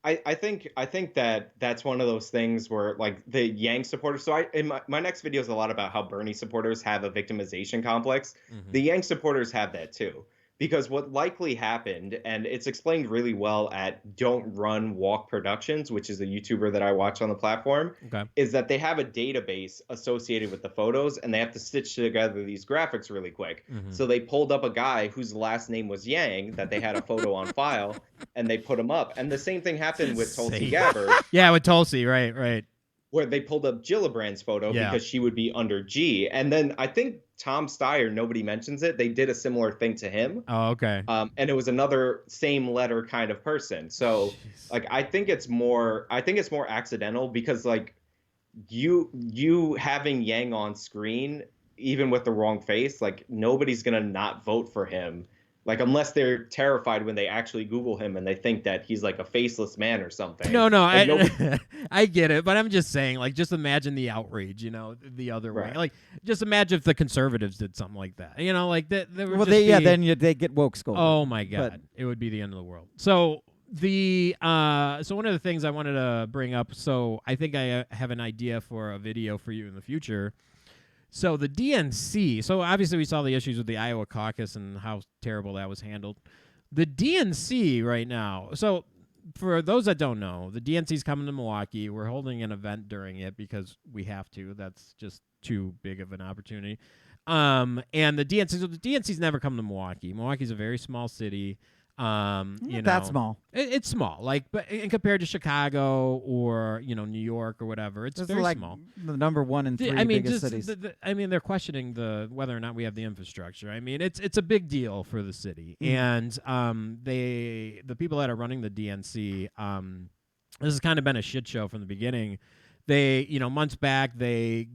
I think that's one of those things where like the Yang supporters. So in my next video is a lot about how Bernie supporters have a victimization complex. The Yang supporters have that too, Because what likely happened, and it's explained really well at Don't Run Walk Productions, which is a YouTuber that I watch on the platform, Okay. is that they have a database associated with the photos and they have to stitch together these graphics really quick. So they pulled up a guy whose last name was Yang, that they had a photo on file, and they put him up. And the same thing happened with Tulsi Gabbard. Yeah, with Tulsi, right. Where they pulled up Gillibrand's photo because she would be under G. And then I think Tom Steyer, nobody mentions it, they did a similar thing to him. Oh, okay. And it was another same letter kind of person. So like I think it's more accidental because like you having Yang on screen, even with the wrong face, like nobody's gonna not vote for him. Like, unless they're terrified when they actually Google him and they think that he's like a faceless man or something. No, like, I get it, but I'm just saying, like, just imagine the outrage, the other way. Like, just imagine if the conservatives did something like that, like that. Then they get woke scolded. Oh my God, it would be the end of the world. So so one of the things I wanted to bring up. So I think I have an idea for a video for you in the future. So the DNC, so obviously we saw the issues with the Iowa caucus and how terrible that was handled. The DNC right now, so for those that don't know, the DNC is coming to Milwaukee. We're holding an event during it because we have to. That's just too big of an opportunity. And the DNC's never come to Milwaukee. Milwaukee's a very small city. That's small. It's small, like, but compared to Chicago or New York or whatever, it's very like small. The number one and three biggest cities. They're questioning whether or not we have the infrastructure. I mean, it's a big deal for the city, and the people that are running the DNC, this has kind of been a shit show from the beginning. They, months back, they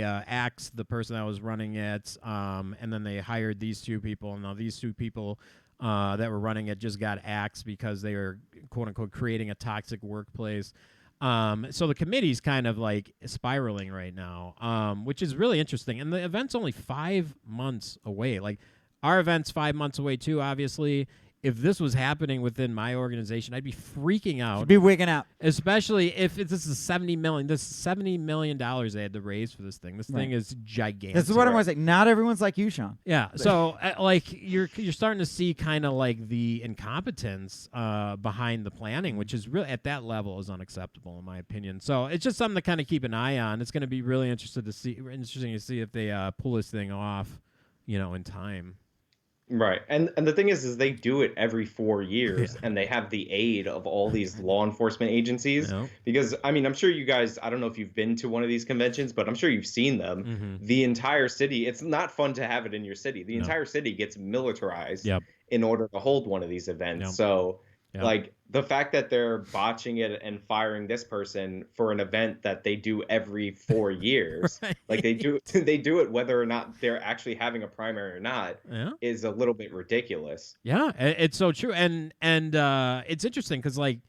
axed the person that was running it, and then they hired these two people, and now these two people that were running it just got axed because they were, quote unquote, creating a toxic workplace. So the committee's kind of like spiraling right now, which is really interesting. And the event's only 5 months away. Like, our event's 5 months away too, obviously. If this was happening within my organization, I'd be freaking out. You'd be wigging out. Especially if this is $70 million. This is $70 million they had to raise for this thing. This thing is gigantic. This is what I'm going to say. Not everyone's like you, Sean. Yeah. So, like, you're starting to see kind of like the incompetence behind the planning, which is really, at that level, is unacceptable in my opinion. So it's just something to kind of keep an eye on. It's going to be really interesting to see if they pull this thing off, in time. Right. And the thing is they do it every 4 years, and they have the aid of all these law enforcement agencies. Because, I mean, I'm sure you guys, I don't know if you've been to one of these conventions, but I'm sure you've seen them. The entire city, it's not fun to have it in your city. The entire city gets militarized in order to hold one of these events. So, like, the fact that they're botching it and firing this person for an event that they do every 4 years, like they do it whether or not they're actually having a primary or not, is a little bit ridiculous. Yeah, it's so true. And it's interesting because, like,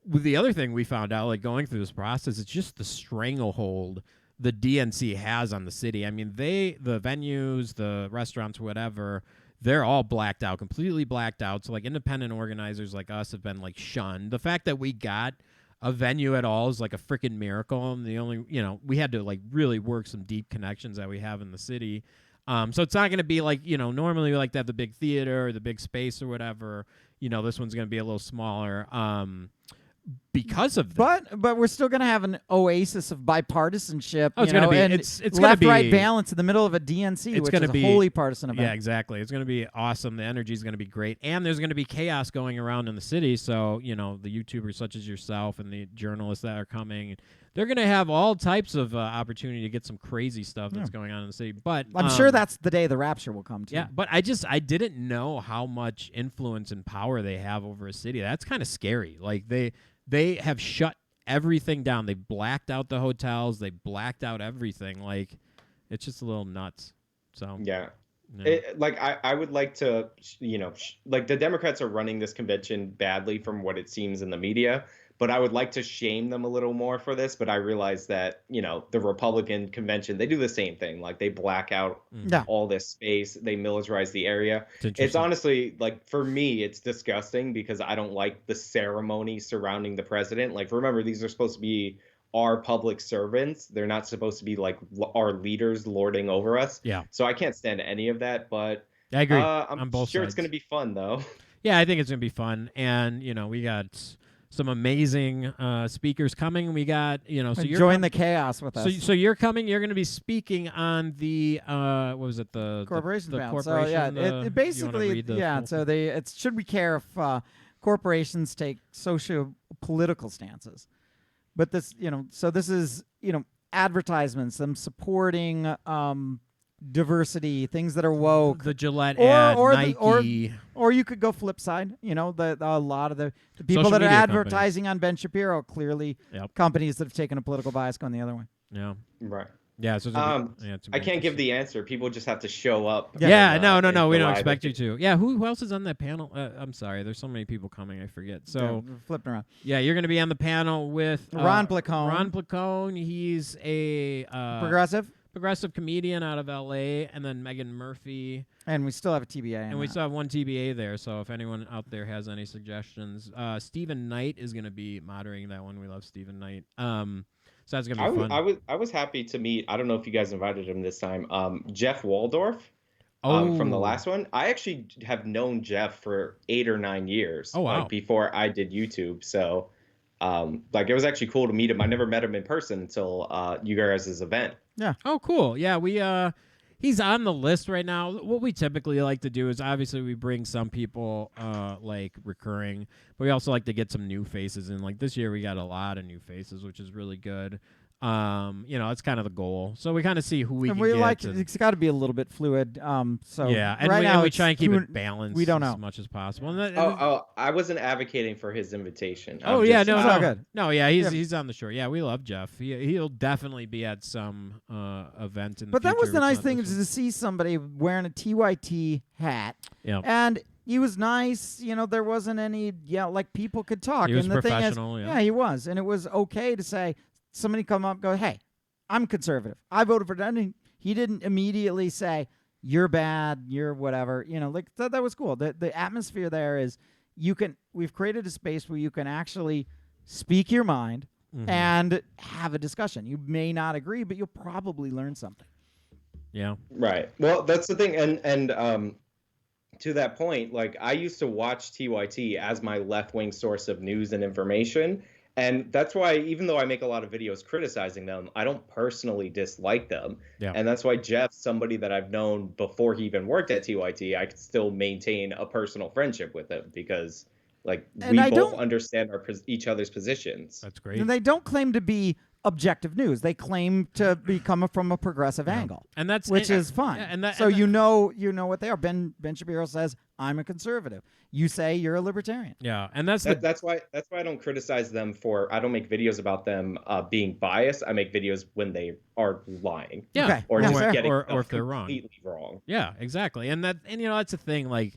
with the other thing we found out, like, going through this process, it's just the stranglehold the DNC has on the city. I mean, the venues, the restaurants, whatever, they're all blacked out, completely blacked out. So, like, independent organizers like us have been, like, shunned. The fact that we got a venue at all is, like, a freaking miracle. And the only, we had to, like, really work some deep connections that we have in the city. So it's not going to be like, normally we like to have the big theater or the big space or whatever. This one's going to be a little smaller. Because of that. But we're still going to have an oasis of bipartisanship, it's going to be and it's left-right balance in the middle of a DNC, which is a wholly partisan event. Yeah, exactly. It's going to be awesome. The energy is going to be great, and there's going to be chaos going around in the city. So, the YouTubers such as yourself and the journalists that are coming, they're going to have all types of opportunity to get some crazy stuff that's going on in the city. But I'm sure that's the day the rapture will come to. Yeah, but I didn't know how much influence and power they have over a city. That's kind of scary. Like, they have shut everything down. They blacked out the hotels. They blacked out everything. Like, it's just a little nuts. So yeah. I would like to, like, the Democrats are running this convention badly from what it seems in the media, but I would like to shame them a little more for this. But I realize that, the Republican convention, they do the same thing. Like, they black out all this space. They militarize the area. It's honestly, like, for me, it's disgusting because I don't like the ceremony surrounding the president. Like, remember, these are supposed to be our public servants. They're not supposed to be, like, our leaders lording over us. Yeah. So I can't stand any of that. But I agree. I'm on both sure sides. it's going to be fun, though. Yeah, I think it's going to be fun. And, we got some amazing speakers coming. We got, so you're join the chaos with us. So you're coming. You're going to be speaking on the what was it, the corporation the ban. corporation. So yeah, the, it basically read the full So it's should we care if corporations take socio-political stances? But this, so this is advertisements, them supporting diversity, things that are woke. the Gillette ad, Nike. Or you could go flip side. A lot of the people Social that are media advertising on Ben Shapiro, clearly Yep. companies that have taken a political bias going the other way. Yeah. Right. Yeah. So it's I can't give the answer. People just have to show up. Yeah. and, No. We don't live expect you it. to. Yeah. Who else is on that panel? I'm sorry. There's so many people coming. I forget. So Yeah, flipping around. yeah, you're going to be on the panel with Ron Placone. Ron Placone. He's a progressive comedian out of L.A. And then Megan Murphy. And we still have a TBA. And we still have one TBA there. So if anyone out there has any suggestions, Stephen Knight is going to be moderating that one. We love Stephen Knight. So that's gonna be fun. I was happy to meet. I don't know if you guys invited him this time. Jeff Waldorf. Oh. From the last one. I actually have known Jeff for 8 or 9 years. Oh, wow. Like before I did YouTube. So, it was actually cool to meet him. I never met him in person until you guys' event. Yeah. Oh, cool. Yeah, he's on the list right now. What we typically like to do is obviously we bring some people recurring, but we also like to get some new faces in. Like this year we got a lot of new faces, which is really good. It's kind of the goal. So we kind of see who we and can we get. like it's got to be a little bit fluid. So yeah, and right now we try and keep it balanced. We don't know as much as possible. I wasn't advocating for his invitation. No, good. No, yeah, he's on the shore. Yeah, we love Jeff. He'll definitely be at some event in the But that was future. the nice It's not thing this is one. to see somebody wearing a TYT hat. Yeah. And he was nice. There wasn't any people could talk. He was and the professional. thing is, yeah, he was, and it was okay to say somebody come up and go, hey, I'm conservative. I voted for that. And he didn't immediately say you're bad, you're whatever. That was cool. The atmosphere there is we've created a space where you can actually speak your mind and have a discussion. You may not agree, but you'll probably learn something. Yeah. Right. Well, that's the thing, and to that point, I used to watch TYT as my left-wing source of news and information. And that's why, even though I make a lot of videos criticizing them, I don't personally dislike them. Yeah. And that's why Jeff's somebody that I've known before he even worked at TYT. I could still maintain a personal friendship with him because, we both understand each other's positions. That's great. And they don't claim to be objective news. They claim to be coming from a progressive angle, and which is fine. Yeah, you know what they are. Ben Shapiro says, "I'm a conservative." You say you're a libertarian. Yeah, and that's why I don't criticize them for. I don't make videos about them being biased. I make videos when they are lying. Yeah, okay. Or just getting or if they're wrong. Completely wrong. Yeah, exactly. And that's the thing.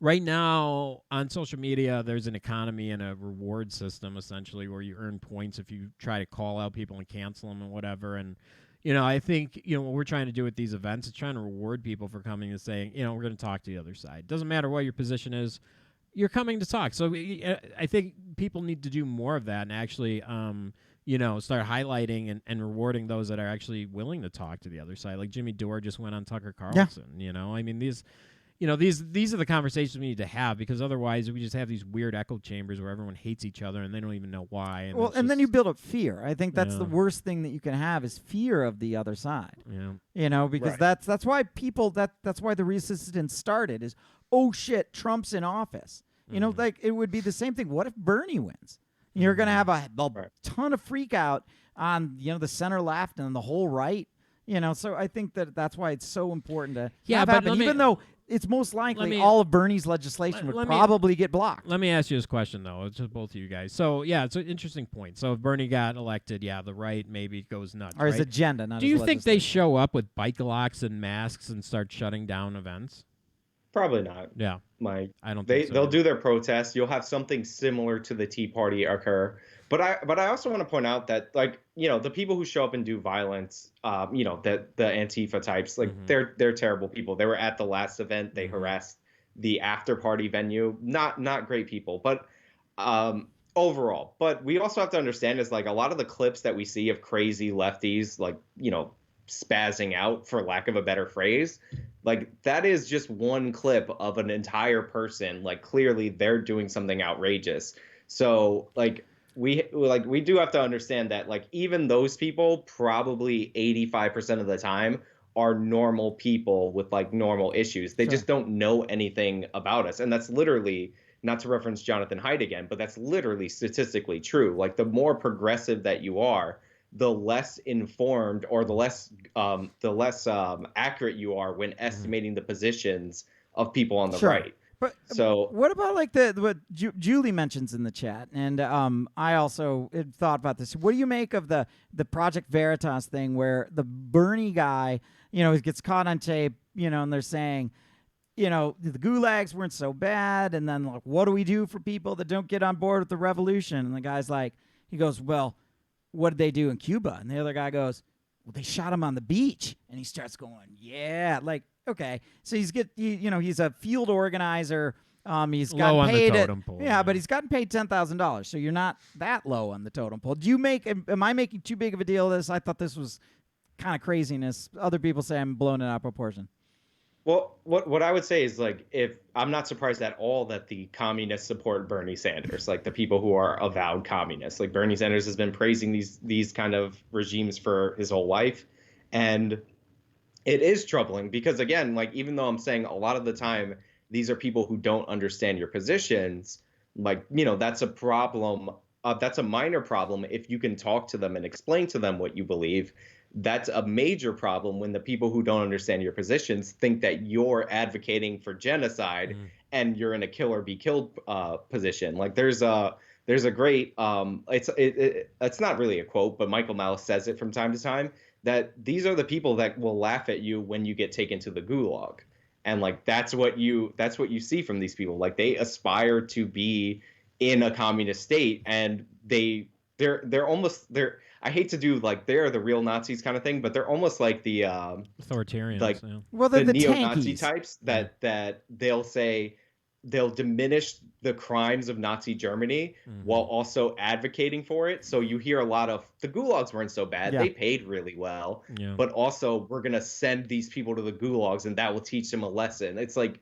Right now on social media, there's an economy and a reward system essentially where you earn points if you try to call out people and cancel them and whatever. And, I think, what we're trying to do with these events is trying to reward people for coming and saying, we're going to talk to the other side. Doesn't matter what your position is. You're coming to talk. So I think people need to do more of that and actually, start highlighting and rewarding those that are actually willing to talk to the other side. Like Jimmy Dore just went on Tucker Carlson, I mean, these are the conversations we need to have because otherwise we just have these weird echo chambers where everyone hates each other and they don't even know why. And then you build up fear. I think that's the worst thing that you can have is fear of the other side. Yeah. Because that's why that's why the resistance started is, oh shit, Trump's in office. It would be the same thing. What if Bernie wins? You're going to have a ton of freak out on, the center left and the whole right. So I think that's why it's so important to have happen, even though it's most likely all of Bernie's legislation would probably get blocked. Let me ask you this question, though. It's just both of you guys. So, yeah, it's an interesting point. So if Bernie got elected, the right maybe goes nuts. Or his agenda, not Do his you think they legislation. show up with bike locks and masks and start shutting down events? Probably not. Yeah. I don't think so. They'll do their protests. You'll have something similar to the Tea Party occur. But I also want to point out that the people who show up and do violence, the Antifa types, they're terrible people. They were at the last event. They harassed the after party venue. Not great people. But overall, but we also have to understand is a lot of the clips that we see of crazy lefties, spazzing out, for lack of a better phrase. Like, that is just one clip of an entire person. Like, clearly they're doing something outrageous. So like we do have to understand that, like, even those people probably 85% of the time are normal people with like normal issues. They just don't know anything about us. And that's literally, not to reference Jonathan Haidt again, but that's literally statistically true. Like, the more progressive that you are, the less informed, or the less accurate you are when estimating the positions of people on the right. But so what about like what Julie mentions in the chat? And I also had thought about this. What do you make of the Project Veritas thing, where the Bernie guy, gets caught on tape, and they're saying, the gulags weren't so bad, and then like, what do we do for people that don't get on board with the revolution? And the guy's like, he goes, well, what did they do in Cuba? And the other guy goes, well, they shot him on the beach. And he starts going, yeah, like, okay. So he's a field organizer. He's gotten low on paid the totem pole. but he's gotten paid $10,000. So you're not that low on the totem pole. Am I making too big of a deal of this? I thought this was kind of craziness. Other people say I'm blowing it out of proportion. Well, what I would say is, like, if I'm not surprised at all that the communists support Bernie Sanders, like the people who are avowed communists. Like, Bernie Sanders has been praising these kind of regimes for his whole life. And it is troubling because, again, like, even though I'm saying a lot of the time these are people who don't understand your positions, like, that's a problem. That's a minor problem if you can talk to them and explain to them what you believe. That's a major problem when the people who don't understand your positions think that you're advocating for genocide and you're in a kill or be killed position. Like, there's a great it's not really a quote, but Michael Malice says it from time to time, that these are the people that will laugh at you when you get taken to the gulag. And like, that's what you see from these people. Like, they aspire to be in a communist state, and they're almost I hate to do like they're the real Nazis kind of thing, but they're almost like the authoritarians, like the neo-Nazi tankies types that they'll say they'll diminish the crimes of Nazi Germany while also advocating for it. So you hear a lot of, the gulags weren't so bad. They paid really well, but also we're going to send these people to the gulags and that will teach them a lesson. It's like,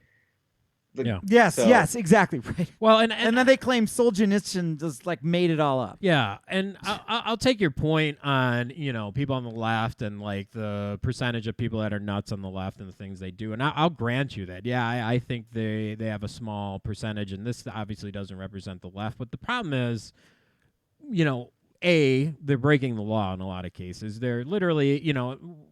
yes, exactly right. Well, and then they claim Solzhenitsyn just like made it all up. Yeah, and I'll take your point on people on the left and like the percentage of people that are nuts on the left and the things they do, and I'll grant you that. Yeah, I think they have a small percentage, and this obviously doesn't represent the left. But the problem is, they're breaking the law in a lot of cases. They're literally,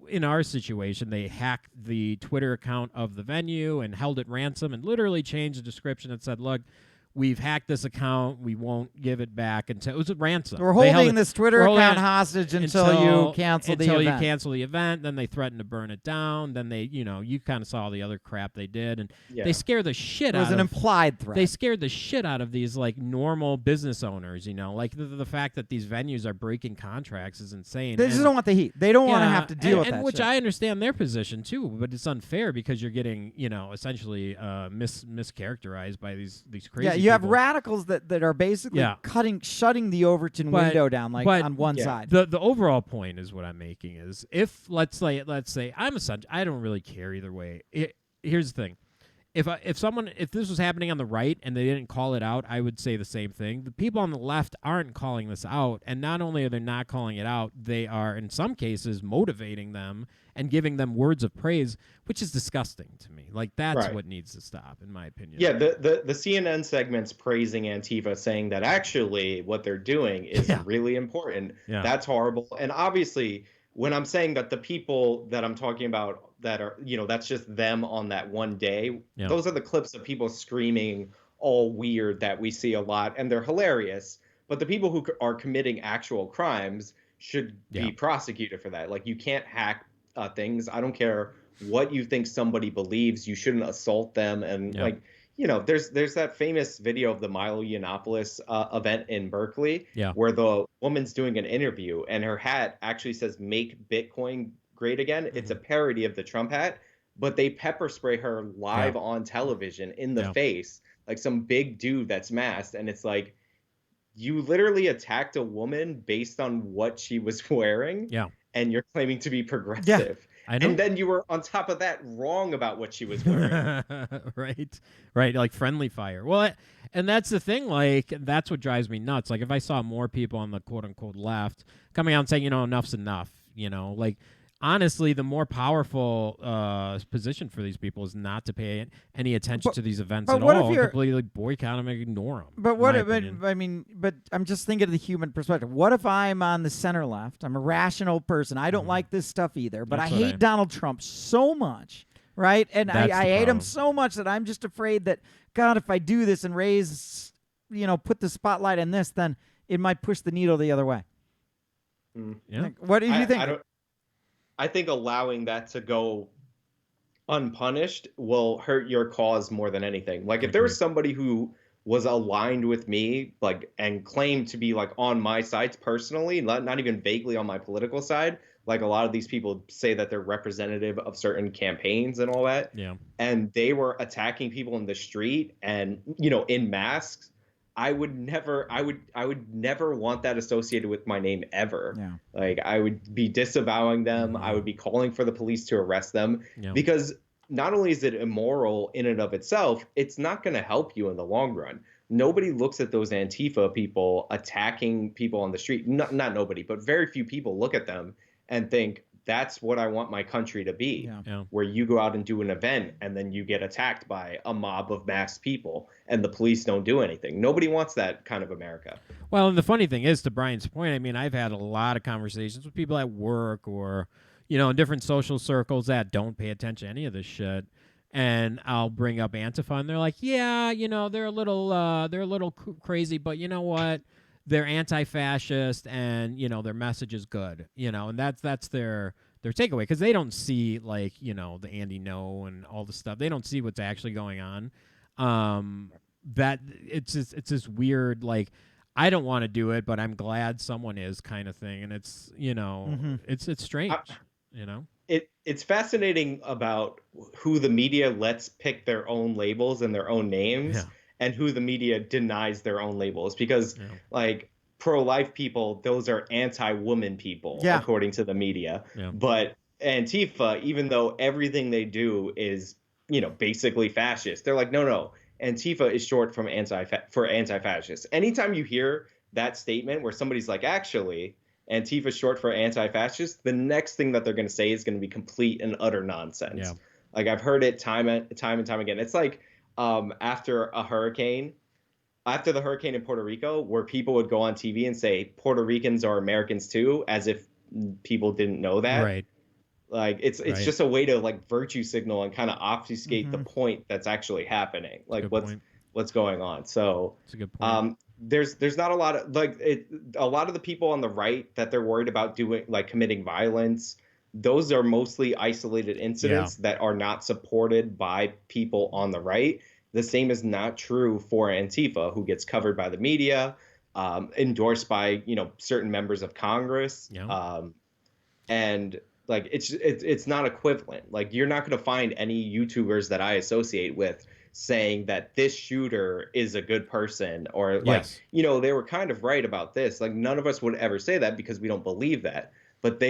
in our situation, they hacked the Twitter account of the venue and held it ransom and literally changed the description and said, look, we've hacked this account. We won't give it back until it was a ransom. We're holding this Twitter account hostage until you cancel the event. Until you cancel the event. Then they threatened to burn it down. Then they, you kind of saw the other crap they did. And they scare the shit out of... It was an implied threat. They scared the shit out of these, like, normal business owners, Like, the fact that these venues are breaking contracts is insane. They just don't want the heat. They don't want to have to deal with that which shit. I understand their position, too, but it's unfair because you're getting, essentially mischaracterized by these crazy people. You have radicals that are basically shutting the Overton window down, like on one side. The overall point is what I'm making is, if let's say I don't really care either way. Here's the thing. If this was happening on the right and they didn't call it out, I would say the same thing. The people on the left aren't calling this out, and not only are they not calling it out, they are in some cases motivating them and giving them words of praise, which is disgusting to me. Like, that's what needs to stop, in my opinion. Yeah, the CNN segments praising Antifa, saying that actually what they're doing is really important. Yeah. That's horrible. And obviously, when I'm saying that the people that I'm talking about that are, that's just them on that one day, those are the clips of people screaming all weird that we see a lot, and they're hilarious. But the people who are committing actual crimes should be prosecuted for that. Like, you can't hack things. I don't care what you think somebody believes. You shouldn't assault them. And there's that famous video of the Milo Yiannopoulos event in Berkeley where the woman's doing an interview and her hat actually says "Make Bitcoin Great Again." It's a parody of the Trump hat, but they pepper spray her live on television in the face, like some big dude that's masked. And it's like, you literally attacked a woman based on what she was wearing. Yeah. and you're claiming to be progressive. I know. And then you were on top of that wrong about what she was wearing. Right, like friendly fire. Well, and that's the thing, like that's what drives me nuts. Like if I saw more people on the quote unquote left coming out and saying, enough's enough, like honestly, the more powerful position for these people is not to pay any attention to these events at all. Completely boycott them and ignore them. But but I'm just thinking of the human perspective. What if I'm on the center left? I'm a rational person. I don't like this stuff either, but I hate Donald Trump so much, right? And I hate him so much that I'm just afraid that, God, if I do this and put the spotlight on this, then it might push the needle the other way. Yeah. Like, what do you think? I think allowing that to go unpunished will hurt your cause more than anything. Like if there was somebody who was aligned with me, like, and claimed to be like on my sides personally, not even vaguely on my political side, like a lot of these people say that they're representative of certain campaigns and all that. Yeah. And they were attacking people in the street and, in masks. I would never want that associated with my name ever. Yeah. Like I would be disavowing them. I would be calling for the police to arrest them because not only is it immoral in and of itself, it's not going to help you in the long run. Nobody looks at those Antifa people attacking people on the street. Not nobody, but very few people look at them and think, that's what I want my country to be, where you go out and do an event and then you get attacked by a mob of masked people and the police don't do anything. Nobody wants that kind of America. Well, and the funny thing is, to Brian's point, I mean, I've had a lot of conversations with people at work or, in different social circles that don't pay attention to any of this shit. And I'll bring up Antifa and they're like, yeah, they're a little crazy, but you know what? They're anti-fascist and, their message is good, and that's their takeaway because they don't see like, the Andy No and all the stuff. They don't see what's actually going on. That it's this weird, like, I don't want to do it, but I'm glad someone is kind of thing. And it's, it's strange, It's fascinating about who the media lets pick their own labels and their own names. Yeah. And who the media denies their own labels because like pro-life people, those are anti-woman people, according to the media. Yeah. But Antifa, even though everything they do is, basically fascist, they're like, no, Antifa is short for anti-fascist. Anytime you hear that statement where somebody's like, actually, Antifa is short for anti-fascist, the next thing that they're going to say is going to be complete and utter nonsense. Yeah. Like I've heard it time and time again. It's like, after the hurricane in Puerto Rico, where people would go on TV and say Puerto Ricans are Americans too, as if people didn't know that. Right. Like it's just a way to like virtue signal and kind of obfuscate the point that's actually happening. Like what's going on. So that's a good point. There's not a lot of a lot of the people on the right that they're worried about committing violence. Those are mostly isolated incidents that are not supported by people on the right. The same is not true for Antifa, who gets covered by the media, endorsed by certain members of Congress, and like it's not equivalent. Like you're not going to find any YouTubers that I associate with saying that this shooter is a good person or they were kind of right about this. Like none of us would ever say that because we don't believe that. But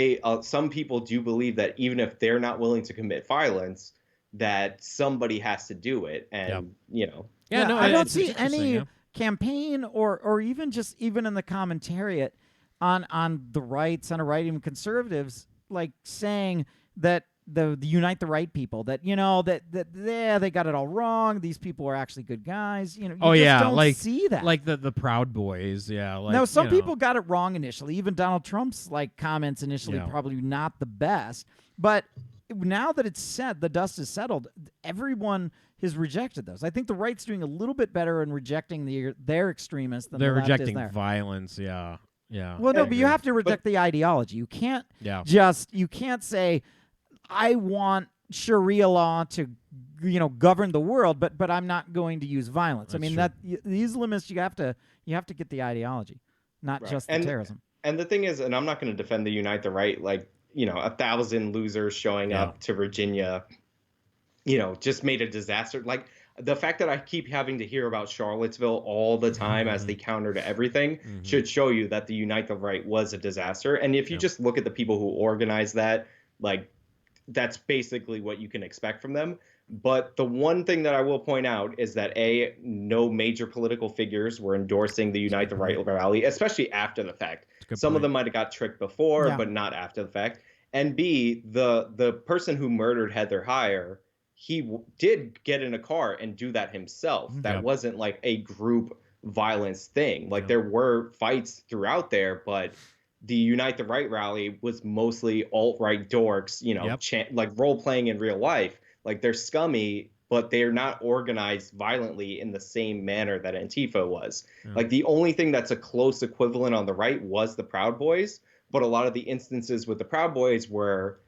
some people do believe that even if they're not willing to commit violence, that somebody has to do it. And, I don't see any campaign or even in the commentariat on the right, center right, even conservatives, like saying that the unite the right people, that they got it all wrong. These people are actually good guys. You don't see that. Like the Proud Boys, some people got it wrong initially. Even Donald Trump's comments initially probably not the best. But now that it's said, the dust is settled, everyone has rejected those. I think the right's doing a little bit better in rejecting their extremists than they're the left rejecting is there. Violence. Yeah. Well, no, but you have to reject the ideology. You can't you can't say, I want Sharia law to, govern the world, but I'm not going to use violence. That's I mean, true. the Islamists, you have to get the ideology, not just the terrorism. And the thing is, and I'm not going to defend the Unite the Right, 1,000 losers showing up to Virginia, just made a disaster. Like, the fact that I keep having to hear about Charlottesville all the time as the counter to everything should show you that the Unite the Right was a disaster. And if you just look at the people who organized that, like, that's basically what you can expect from them. But the one thing that I will point out is that no major political figures were endorsing the Unite the Right rally, especially after the fact. Some of them might have got tricked before, but not after the fact. And B, the person who murdered Heather Heyer, he did get in a car and do that himself. That wasn't like a group violence thing. Like there were fights throughout there, but the Unite the Right rally was mostly alt-right dorks, you know, like role-playing in real life. Like they're scummy, but they're not organized violently in the same manner that Antifa was. Like the only thing that's a close equivalent on the right was the Proud Boys, but a lot of the instances with the Proud Boys were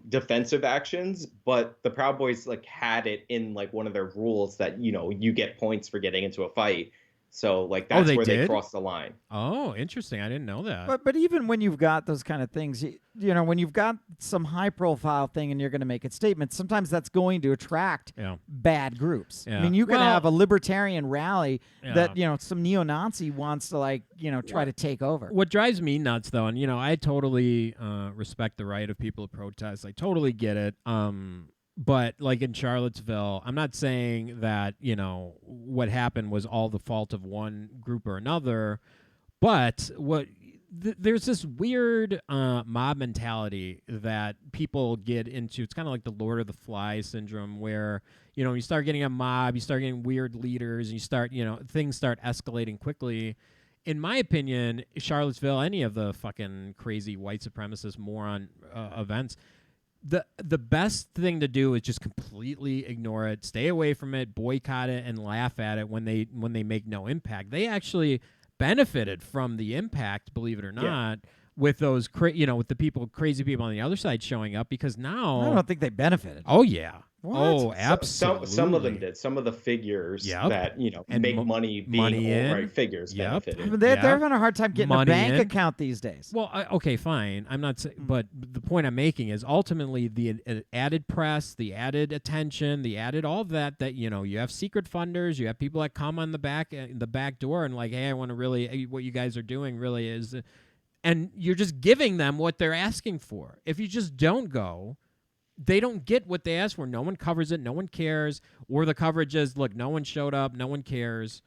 defensive actions, but the Proud Boys like had it in like one of their rules that, you know, you get points for getting into a fight. So like that's where they crossed the line. Oh, interesting. I didn't know that. But even when you've got those kind of things, you know, when you've got some high profile thing and you're going to make a statement, sometimes that's going to attract bad groups. I mean, you can have a libertarian rally that, you know, some neo-Nazi wants to like, you know, try to take over. What drives me nuts though, and you know, I totally respect the right of people to protest. I totally get it. But like in Charlottesville, I'm not saying that, you know, what happened was all the fault of one group or another, but there's this weird mob mentality that people get into. It's kind of like the Lord of the Flies syndrome where, you know, you start getting a mob, you start getting weird leaders, and you start, you know, things start escalating quickly. In my opinion, Charlottesville, any of the fucking crazy white supremacist moron events, the best thing to do is just completely ignore it, stay away from it, boycott it, and laugh at it when they make no impact. They actually benefited from the impact, believe it or not, with those with the crazy people on the other side showing up, because now I don't think they benefited. Oh yeah. What? Oh, absolutely. Some of them did. Some of the figures that, you know, and make money being alt-right figures benefited. But they're having a hard time getting a bank account these days. Well, okay, fine. I'm not saying, but the point I'm making is ultimately the added press, the added attention, the added all of that, you know, you have secret funders, you have people that come on the back door and like, hey, I want to really, what you guys are doing really is, and you're just giving them what they're asking for. If you just don't go, they don't get what they asked for. No one covers it. No one cares. Or the coverage is, look, no one showed up. No one cares.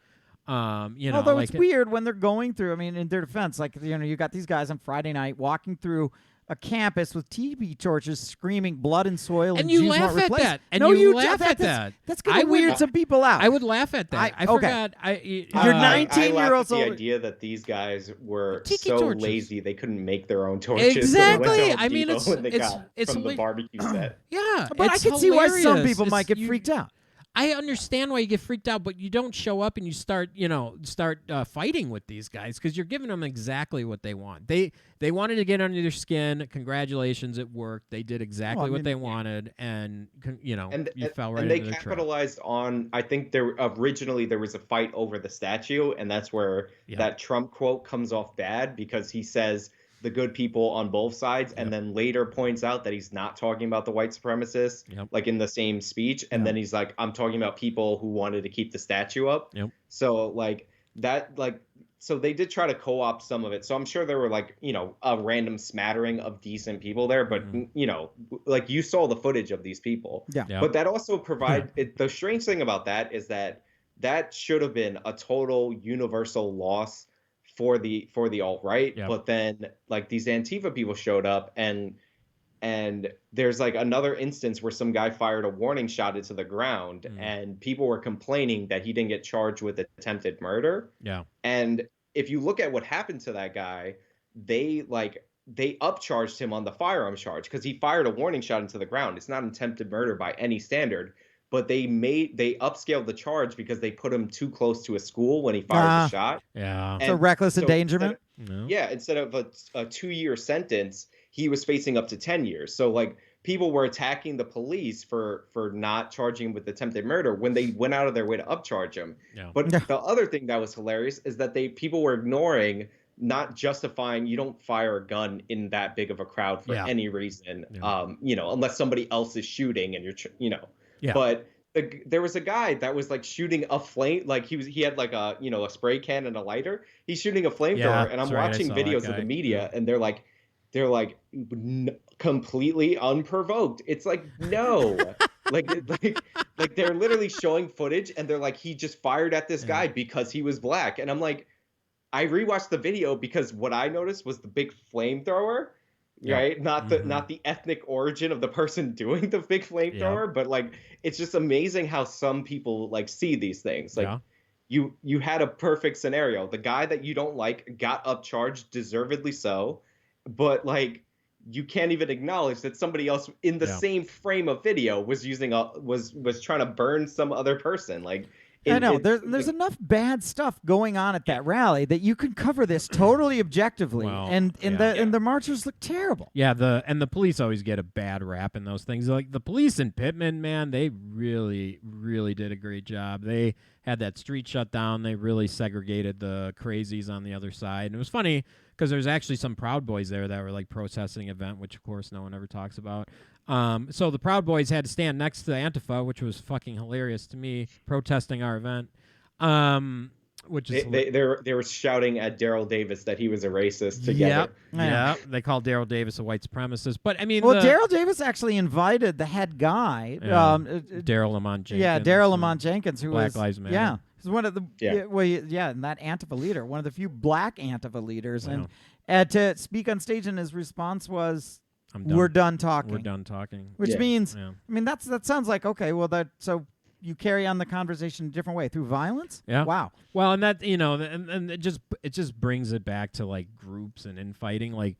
You know, although like it's weird when they're going through. I mean, in their defense, like, you know, you got these guys on Friday night walking through a campus with tiki torches screaming blood and soil, and you Jews laugh want at that. And no, you laugh at that. That's going to weird some people out. I would laugh at that. I forgot. You're 19-year-olds old. The idea that these guys were so lazy they couldn't make their own torches. Exactly. So I mean, it's from the barbecue set. Yeah, but I can see why some people might get freaked out. I understand why you get freaked out, but you don't show up and you start fighting with these guys because you're giving them exactly what they want. They wanted to get under their skin. Congratulations, it worked. They did exactly what they wanted, and you fell right into their trap. And they capitalized on. I think originally there was a fight over the statue, and that's where that Trump quote comes off bad because he says the good people on both sides, and then later points out that he's not talking about the white supremacists, like in the same speech. And then he's like, I'm talking about people who wanted to keep the statue up. So like that, like, so they did try to co-opt some of it. So I'm sure there were like, you know, a random smattering of decent people there, but you know, like you saw the footage of these people. But that also the strange thing about that is that should have been a total universal loss for the alt-right, but then like these Antifa people showed up, and there's like another instance where some guy fired a warning shot into the ground, and people were complaining that he didn't get charged with attempted murder. And if you look at what happened to that guy, they upcharged him on the firearms charge because he fired a warning shot into the ground. It's not attempted murder by any standard. But they upscaled the charge because they put him too close to a school when he fired the shot. And so reckless endangerment. Instead of a 2-year sentence, he was facing up to 10 years. So like people were attacking the police for not charging him with attempted murder when they went out of their way to upcharge him. But the other thing that was hilarious is that people were ignoring, not justifying, you don't fire a gun in that big of a crowd for any reason, you know, unless somebody else is shooting and you're, you know. But there was a guy that was like shooting a flame, like he had like a a spray can and a lighter. He's shooting a flamethrower, and I'm watching videos of the media, and they're like completely unprovoked. It's like, no, like they're literally showing footage, and they're like, he just fired at this guy because he was black, and I'm like, I rewatched the video because what I noticed was the big flamethrower. Right, not the ethnic origin of the person doing the big flamethrower, but like it's just amazing how some people like see these things. Like you had a perfect scenario. The guy that you don't like got upcharged, deservedly so, but like you can't even acknowledge that somebody else in the same frame of video was was trying to burn some other person. Like I know there's enough bad stuff going on at that rally that you could cover this totally objectively, and the marchers look terrible. Yeah, the police always get a bad rap in those things. Like the police in Pittman, man, they really, really did a great job. They had that street shut down. They really segregated the crazies on the other side, and it was funny because there's actually some Proud Boys there that were like protesting event, which of course no one ever talks about. So the Proud Boys had to stand next to Antifa, which was fucking hilarious to me, protesting our event. Which is they were shouting at Daryl Davis that he was a racist together. Yeah, they called Daryl Davis a white supremacist. But I mean, Daryl Davis actually invited the head guy, Daryl Lamont Jenkins. Yeah, Daryl Lamont Jenkins, who Black was Lives Matter. Yeah, he's one of the and that Antifa leader, one of the few black Antifa leaders, and to speak on stage, and his response was, "We're done talking. We're done talking." Which means, I mean, that sounds like okay. Well, so you carry on the conversation a different way through violence. Yeah. Wow. Well, and that and it just brings it back to like groups and infighting. Like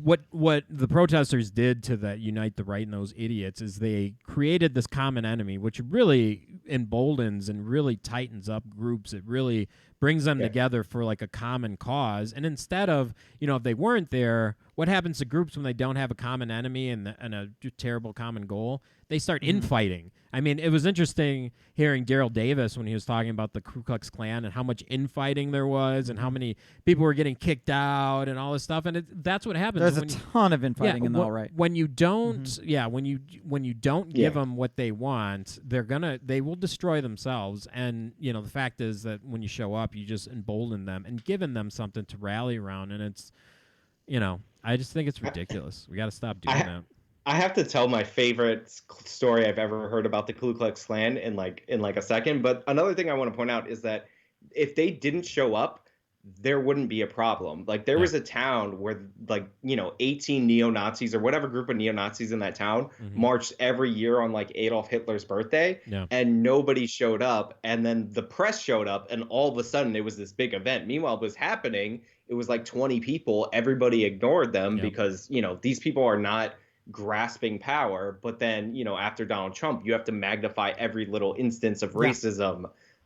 what the protesters did to that Unite the Right and those idiots is they created this common enemy, which really emboldens and really tightens up groups. It really brings them together for like a common cause. And instead of, if they weren't there, what happens to groups when they don't have a common enemy and a terrible common goal? They start infighting. I mean, it was interesting hearing Daryl Davis when he was talking about the Ku Klux Klan and how much infighting there was and how many people were getting kicked out and all this stuff. And that's what happens. There's a ton of infighting in the alt-right. When you don't, when you don't give them what they want, they will destroy themselves. And the fact is that when you show up, you just embolden them and giving them something to rally around. And it's, I just think it's ridiculous. We got to stop doing that. I have to tell my favorite story I've ever heard about the Ku Klux Klan in a second. But another thing I want to point out is that if they didn't show up, there wouldn't be a problem. Like there was a town where 18 neo-Nazis or whatever group of neo-Nazis in that town marched every year on like Adolf Hitler's birthday, and nobody showed up. And then the press showed up, and all of a sudden it was this big event. Meanwhile, it was happening. It was like 20 people. Everybody ignored them because these people are not grasping power. But then after Donald Trump, you have to magnify every little instance of racism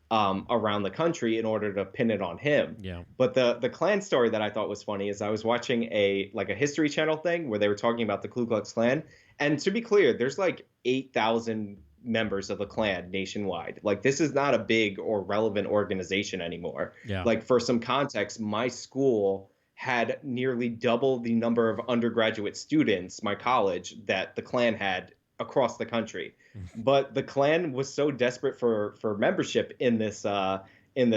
around the country in order to pin it on him. But the Klan story that I thought was funny is I was watching a History Channel thing where they were talking about the Ku Klux Klan, and to be clear, there's like 8,000 members of the Klan nationwide. Like this is not a big or relevant organization anymore. Like for some context, my school had nearly double the number of undergraduate students, my college, that the Klan had across the country. But the Klan was so desperate for membership in this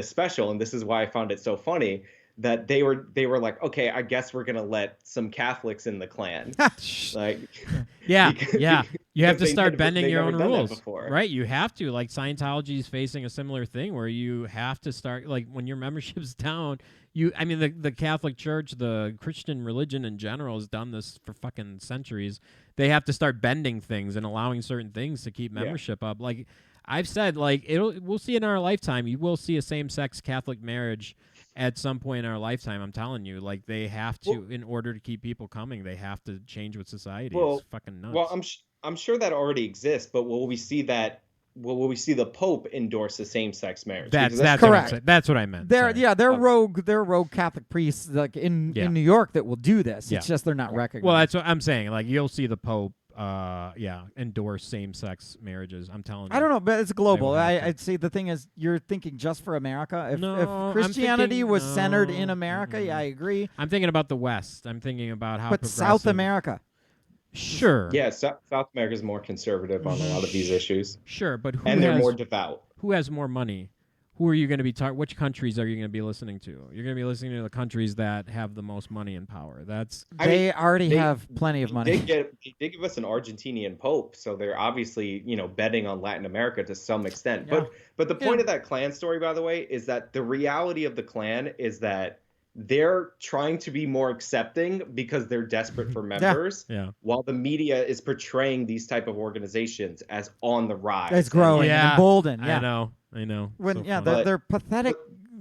special, and this is why I found it so funny, that they were like, okay, I guess we're gonna let some Catholics in the Klan. Like, you have to start bending your own rules, right? You have to. Like Scientology is facing a similar thing where you have to start, like when your membership's down. The Catholic Church, the Christian religion in general, has done this for fucking centuries. They have to start bending things and allowing certain things to keep membership up. Like I've said, like we'll see in our lifetime. You will see a same-sex Catholic marriage at some point in our lifetime. I'm telling you, like they have to, in order to keep people coming, they have to change with society. It's fucking nuts. Well, I'm sure that already exists, but will we see that? Will we see the Pope endorse the same-sex marriage? That's correct. That's what I meant. They're rogue Catholic priests like in New York that will do this. It's just they're not recognized. Well, that's what I'm saying. Like you'll see the Pope, endorse same-sex marriages. I'm telling you. I don't know, but it's global. I'd say the thing is, you're thinking just for America. If Christianity was centered in America, I agree. I'm thinking about the West. I'm thinking about how. But South America. Sure. Yeah, South America is more conservative on a lot of these issues. Sure, but and they're more devout. Who has more money? Who are you going to be which countries are you going to be listening to? You're going to be listening to the countries that have the most money and power. They already have plenty of money. They did give us an Argentinian pope, so they're obviously, betting on Latin America to some extent. Yeah. But the point of that Klan story, by the way, is that the reality of the Klan is that they're trying to be more accepting because they're desperate for members, while the media is portraying these type of organizations as on the rise. It's growing and emboldened. Yeah. I know. When they're pathetic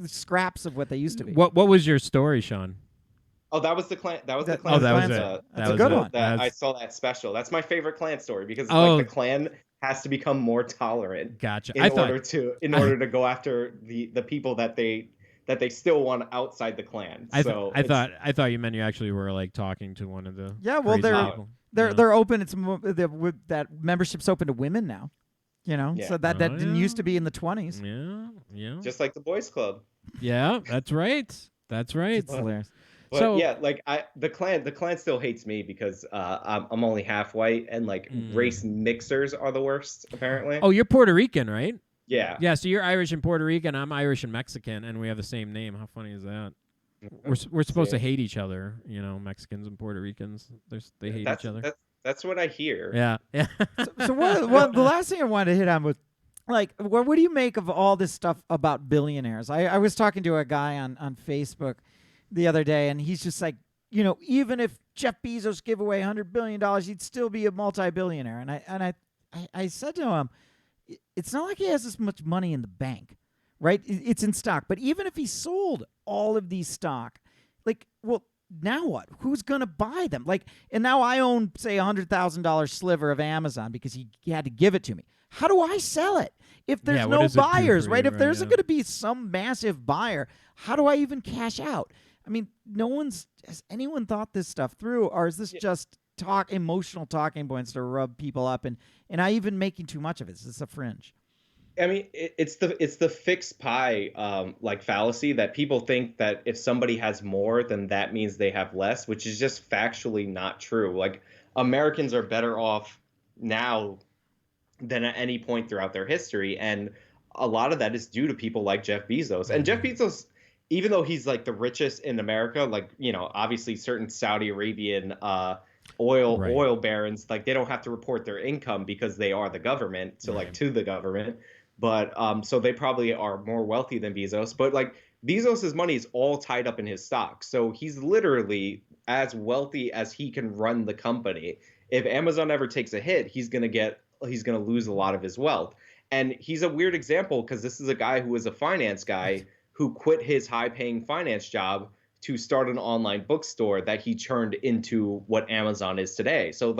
scraps of what they used to be. What was your story, Sean? Oh, that was the Klan. That was the Klan. Oh, that was it. That's a good one. I saw that special. That's my favorite Klan story because like the Klan has to become more tolerant. Gotcha. In order to go after the people that they still want outside the Klan. I thought you meant you actually were like talking to one of the they're open. It's that membership's open to women now. So that didn't used to be in the 20s. Yeah. Just like the Boys Club. Yeah, that's right. It's hilarious. But the Klan still hates me because I'm only half white and like race mixers are the worst apparently. Oh, you're Puerto Rican, right? Yeah. Yeah, so you're Irish and Puerto Rican, I'm Irish and Mexican, and we have the same name. How funny is that? We're supposed to hate each other, Mexicans and Puerto Ricans. They hate each other. That's what I hear. Yeah. So the last thing I wanted to hit on was, like, what do you make of all this stuff about billionaires? I was talking to a guy on Facebook the other day, and he's just like, even if Jeff Bezos gave away $100 billion, he'd still be a multi-billionaire. And I said to him, it's not like he has this much money in the bank, right? It's in stock. But even if he sold all of these stock, now what? Who's going to buy them? And now I own, say, $100,000 sliver of Amazon because he had to give it to me. How do I sell it if there's no buyers, right? If there's going to be some massive buyer, how do I even cash out? I mean, has anyone thought this stuff through, or is this just emotional talking points to rub people up? And I even making too much of it? Is this a fringe? I mean, it's the fixed pie fallacy that people think that if somebody has more, then that means they have less, which is just factually not true. Like, Americans are better off now than at any point throughout their history, and a lot of that is due to people like Jeff Bezos. And Jeff Bezos, even though he's like the richest in America, obviously certain Saudi Arabian oil barons, like, they don't have to report their income because they are the government, to the government. But so they probably are more wealthy than Bezos. But Bezos's money is all tied up in his stock. So he's literally as wealthy as he can run the company. If Amazon ever takes a hit, he's going to lose a lot of his wealth. And he's a weird example because this is a guy who was a finance guy who quit his high-paying finance job to start an online bookstore that he turned into what Amazon is today. So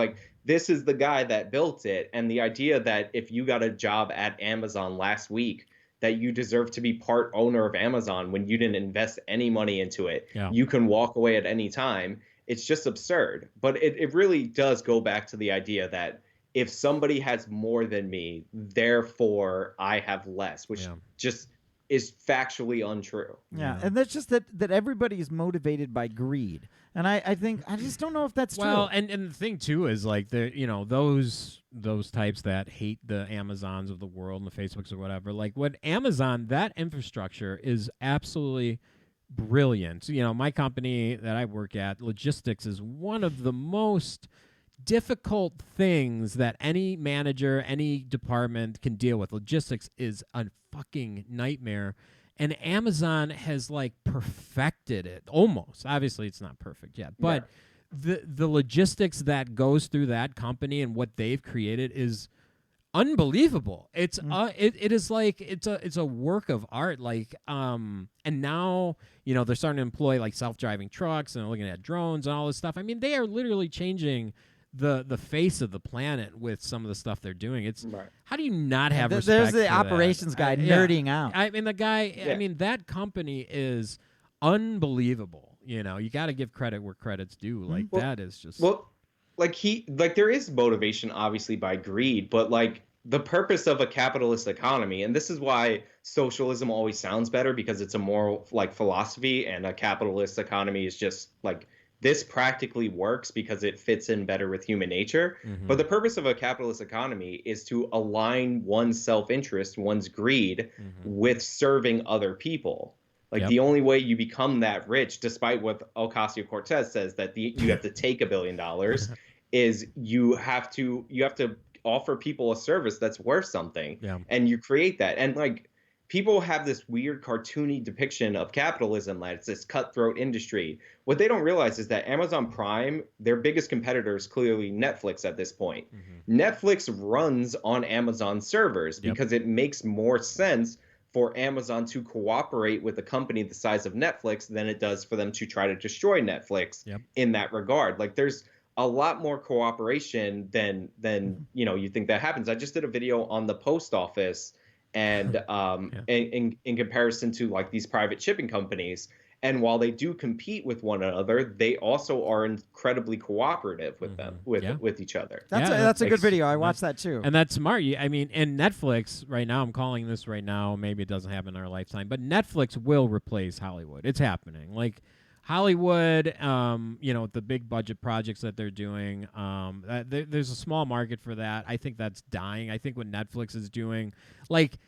this is the guy that built it. And the idea that if you got a job at Amazon last week, that you deserve to be part owner of Amazon when you didn't invest any money into it, you can walk away at any time. It's just absurd. But it really does go back to the idea that if somebody has more than me, therefore I have less, which just is factually untrue. Yeah, and that's just that everybody is motivated by greed. And I think I just don't know if that's true. Well, and the thing too is those types that hate the Amazons of the world and the Facebooks or whatever, what Amazon, that infrastructure is absolutely brilliant. My company that I work at, logistics, is one of the most difficult things that any manager, any department can deal with. Logistics is a fucking nightmare. And Amazon has perfected it almost. Obviously, it's not perfect yet, but the logistics that goes through that company and what they've created is unbelievable. It's it is it's a work of art. And now they're starting to employ self-driving trucks, and they're looking at drones and all this stuff. I mean, they are literally changing the face of the planet with some of the stuff they're doing. It's how do you not have respect? There's the for operations that? guy nerding out. I mean, the guy. I mean, that company is unbelievable. You got to give credit where credit's due. That is just there is motivation obviously by greed, but the purpose of a capitalist economy, and this is why socialism always sounds better, because it's a moral philosophy, and a capitalist economy is just this practically works because it fits in better with human nature. But the purpose of a capitalist economy is to align one's self-interest, one's greed, with serving other people. Like the only way you become that rich, despite what Ocasio-Cortez says, that you have to take $1 billion, is you have to offer people a service that's worth something, and you create that. And like, people have this weird cartoony depiction of capitalism, like it's this cutthroat industry. What they don't realize is that Amazon Prime, their biggest competitor is clearly Netflix at this point. Netflix runs on Amazon servers because it makes more sense for Amazon to cooperate with a company the size of Netflix than it does for them to try to destroy Netflix in that regard. Like, there's a lot more cooperation than you think that happens. I just did a video on the post office and in comparison to like these private shipping companies. And while they do compete with one another, they also are incredibly cooperative with them, with each other. That's a good video. I watched that too. And that's smart. I mean, and Netflix right now, I'm calling this right now, maybe it doesn't happen in our lifetime, but Netflix will replace Hollywood. It's happening. Like, Hollywood, the big budget projects that they're doing, there's a small market for that. I think that's dying. I think what Netflix is doing, like,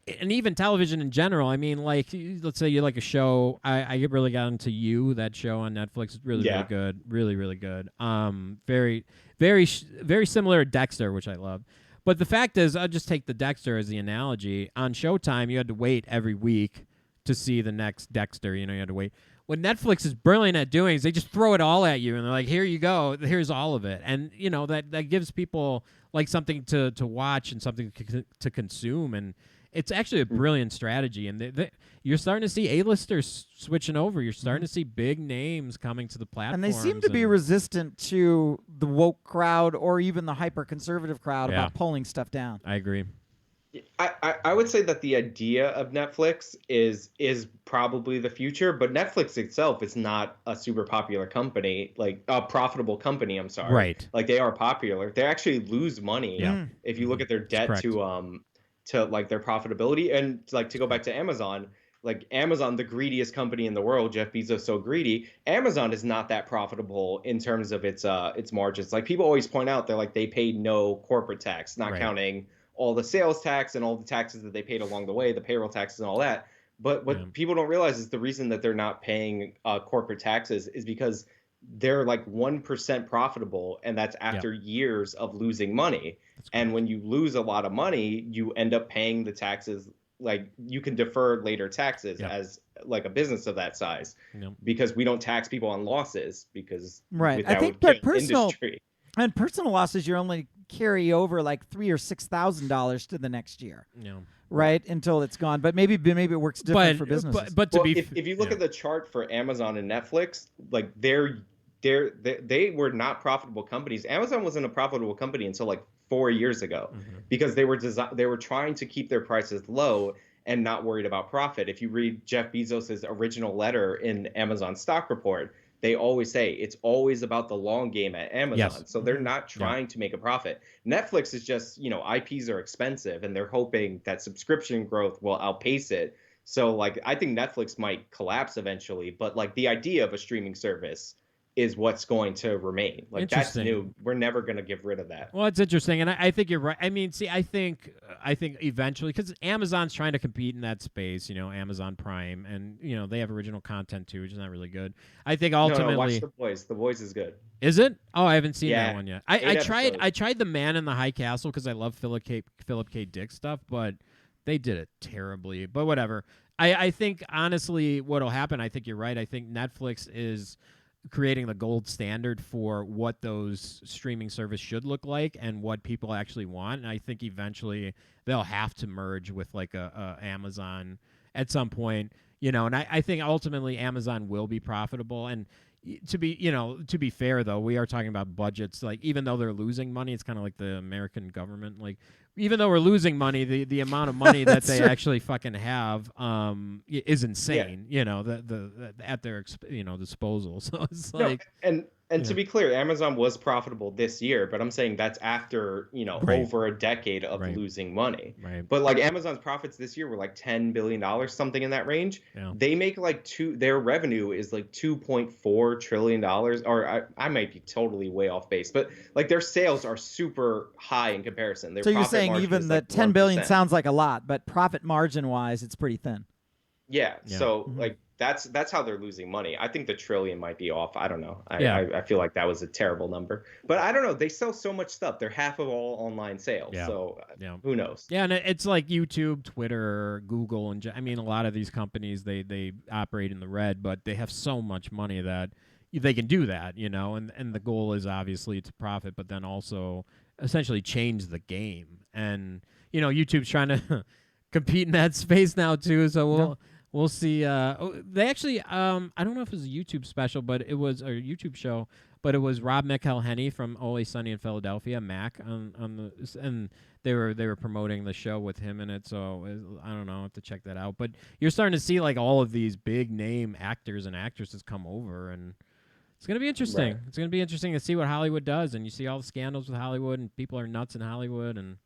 and even television in general. I mean, like, let's say you like a show. I really got into that show on Netflix. It's really good. Really, really good. Very, very, very similar to Dexter, which I love. But the fact is, I'll just take the Dexter as the analogy. On Showtime, you had to wait every week to see the next Dexter. You had to wait. What Netflix is brilliant at doing is they just throw it all at you, and they're like, here you go, here's all of it. And, that gives people, like, something to watch and something to consume, and it's actually a brilliant strategy. And you're starting to see A-listers switching over. You're starting to see big names coming to the platform. And they seem to be resistant to the woke crowd or even the hyper-conservative crowd about pulling stuff down. I agree. I would say that the idea of Netflix is probably the future, but Netflix itself is not a super popular company, like a profitable company. I'm sorry, right? Like, they are popular. They actually lose money if you look at their debt to like their profitability. And like, to go back to Amazon, like Amazon, the greediest company in the world, Jeff Bezos so greedy. Amazon is not that profitable in terms of its margins. Like, people always point out, they're like, they paid no corporate tax, not counting all the sales tax and all the taxes that they paid along the way, the payroll taxes and all that. But what people don't realize is the reason that they're not paying corporate taxes is because they're like 1% profitable, and that's after years of losing money. And when you lose a lot of money, you end up paying the taxes. Like, you can defer later taxes as like a business of that size, because we don't tax people on losses, because I think, but personal losses, you only carry over like $3,000 or $6,000 to the next year, right, until it's gone. But maybe it works different for businesses. But if you look at the chart for Amazon and Netflix, like they were not profitable companies. Amazon wasn't a profitable company until like 4 years ago, because they were trying to keep their prices low and not worried about profit. If you read Jeff Bezos's original letter in Amazon stock report, they always say it's always about the long game at Amazon. So they're not trying to make a profit. Netflix is just, IPs are expensive, and they're hoping that subscription growth will outpace it. So like, I think Netflix might collapse eventually, but like, the idea of a streaming service is what's going to remain. Like, that's new. We're never going to get rid of that. Well, it's interesting, and I think you're right. I mean, see, I think eventually, because Amazon's trying to compete in that space, Amazon Prime, and they have original content too, which is not really good. I think ultimately, watch The Boys. The Boys is good. Is it? Oh, I haven't seen that one yet. I tried The Man in the High Castle because I love Philip K. Dick stuff, but they did it terribly. But whatever. I think honestly, what'll happen? I think you're right. I think Netflix is creating the gold standard for what those streaming service should look like and what people actually want. And I think eventually they'll have to merge with like a Amazon at some point, and I think ultimately Amazon will be profitable. And to be fair though, we are talking about budgets. Like, even though they're losing money, it's kind of like the American government. Like, even though we're losing money, the amount of money that they actually fucking have is insane. The at their disposal. So it's like, and And to be clear, Amazon was profitable this year, but I'm saying that's after, Right. over a decade of Right. losing money. Right. But like Amazon's profits this year were like $10 billion, something in that range. Yeah. They make their revenue is like $2.4 trillion, or I might be totally way off base, but like their sales are super high in comparison. Their So you're profit saying margin even is the like 10 billion 1%. sounds like a lot, but profit margin wise, it's pretty thin. Yeah. Yeah. So Mhm. like that's how they're losing money. I think the trillion might be off. I don't know. Yeah. I feel like that was a terrible number. But I don't know. They sell so much stuff. They're half of all online sales. Yeah. So Yeah. who knows? Yeah, and it's like YouTube, Twitter, Google, and I mean, a lot of these companies they operate in the red, but they have so much money that they can do that, and the goal is obviously to profit, but then also essentially change the game. And YouTube's trying to compete in that space now too, so we'll see. They actually, I don't know if it was a YouTube special, but it was a YouTube show. But it was Rob McElhenney from Always Sunny in Philadelphia, Mac, on the, and they were promoting the show with him in it. So I don't know, I have to check that out. But you're starting to see like all of these big name actors and actresses come over, and it's gonna be interesting. Right. It's gonna be interesting to see what Hollywood does, and you see all the scandals with Hollywood, and people are nuts in Hollywood, and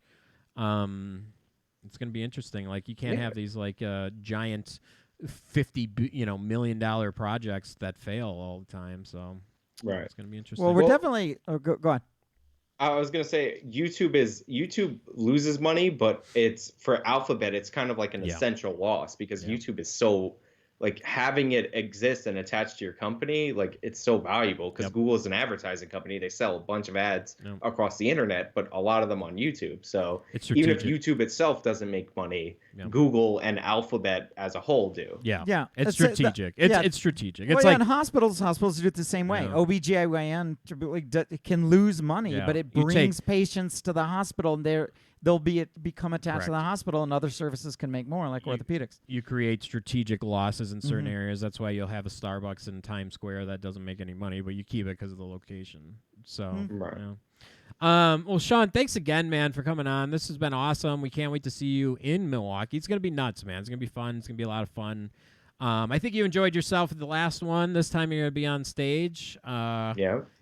it's gonna be interesting. Like you can't have these like giant $50 million projects that fail all the time. So. Right. It's going to be interesting. Well, we're definitely go on. I was gonna say YouTube loses money, but it's for Alphabet, it's kind of like an essential loss because YouTube is so like having it exist and attached to your company, like it's so valuable because Google is an advertising company. They sell a bunch of ads across the internet, but a lot of them on YouTube. So even if YouTube itself doesn't make money, Google and Alphabet as a whole do. Yeah. It's strategic. It's strategic. It's well, like and hospitals do it the same way. OBGYN can lose money, but it brings patients to the hospital, and they'll become attached to the hospital, and other services can make more, like orthopedics. You create strategic losses in certain areas. That's why you'll have a Starbucks in Times Square that doesn't make any money, but you keep it because of the location. So, well, Sean, thanks again, man, for coming on. This has been awesome. We can't wait to see you in Milwaukee. It's gonna be nuts, man. It's gonna be fun. It's gonna be a lot of fun. I think you enjoyed yourself at the last one. This time you're gonna be on stage.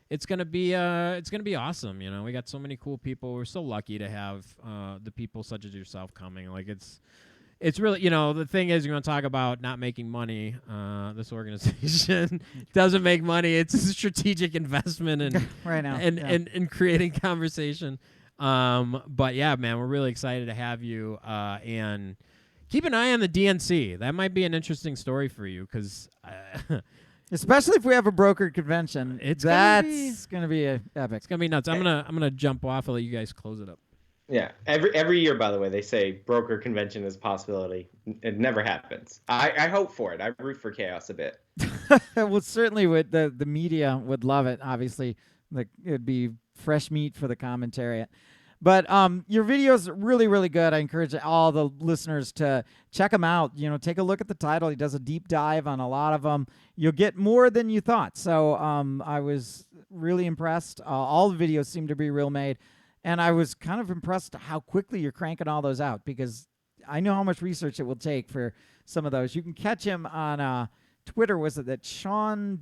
It's gonna be awesome. We got so many cool people. We're so lucky to have the people such as yourself coming. Like it's really, the thing is, you're gonna talk about not making money. This organization doesn't make money. It's a strategic investment and right now and creating conversation. But yeah, man, we're really excited to have you. And keep an eye on the DNC. That might be an interesting story for you because. Especially if we have a brokered convention, that's gonna be epic. It's gonna be nuts. I'm gonna jump off. I'll let you guys close it up. Yeah, every year, by the way, they say broker convention is a possibility. It never happens. I hope for it. I root for chaos a bit. Well, certainly the media would love it. Obviously, like it'd be fresh meat for the commentary. But your video's really, really good. I encourage all the listeners to check them out. Take a look at the title. He does a deep dive on a lot of them. You'll get more than you thought. So I was really impressed. All the videos seem to be real made. And I was kind of impressed how quickly you're cranking all those out because I know how much research it will take for some of those. You can catch him on Twitter. Was it that Sean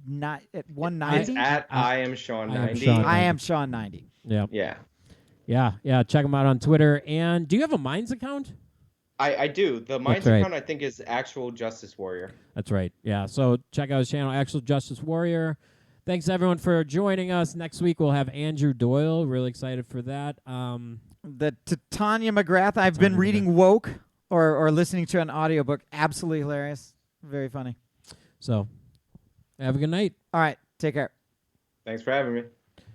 at 190? It's at I am Sean 90. I am Sean 90. Yeah. Yeah. Check him out on Twitter. And do you have a Minds account? I do. The Minds account, I think, is Actual Justice Warrior. That's right. Yeah. So check out his channel, Actual Justice Warrior. Thanks, everyone, for joining us. Next week, we'll have Andrew Doyle. Really excited for that. The Tanya McGrath. I've been reading Woke or listening to an audiobook. Absolutely hilarious. Very funny. So have a good night. All right. Take care. Thanks for having me.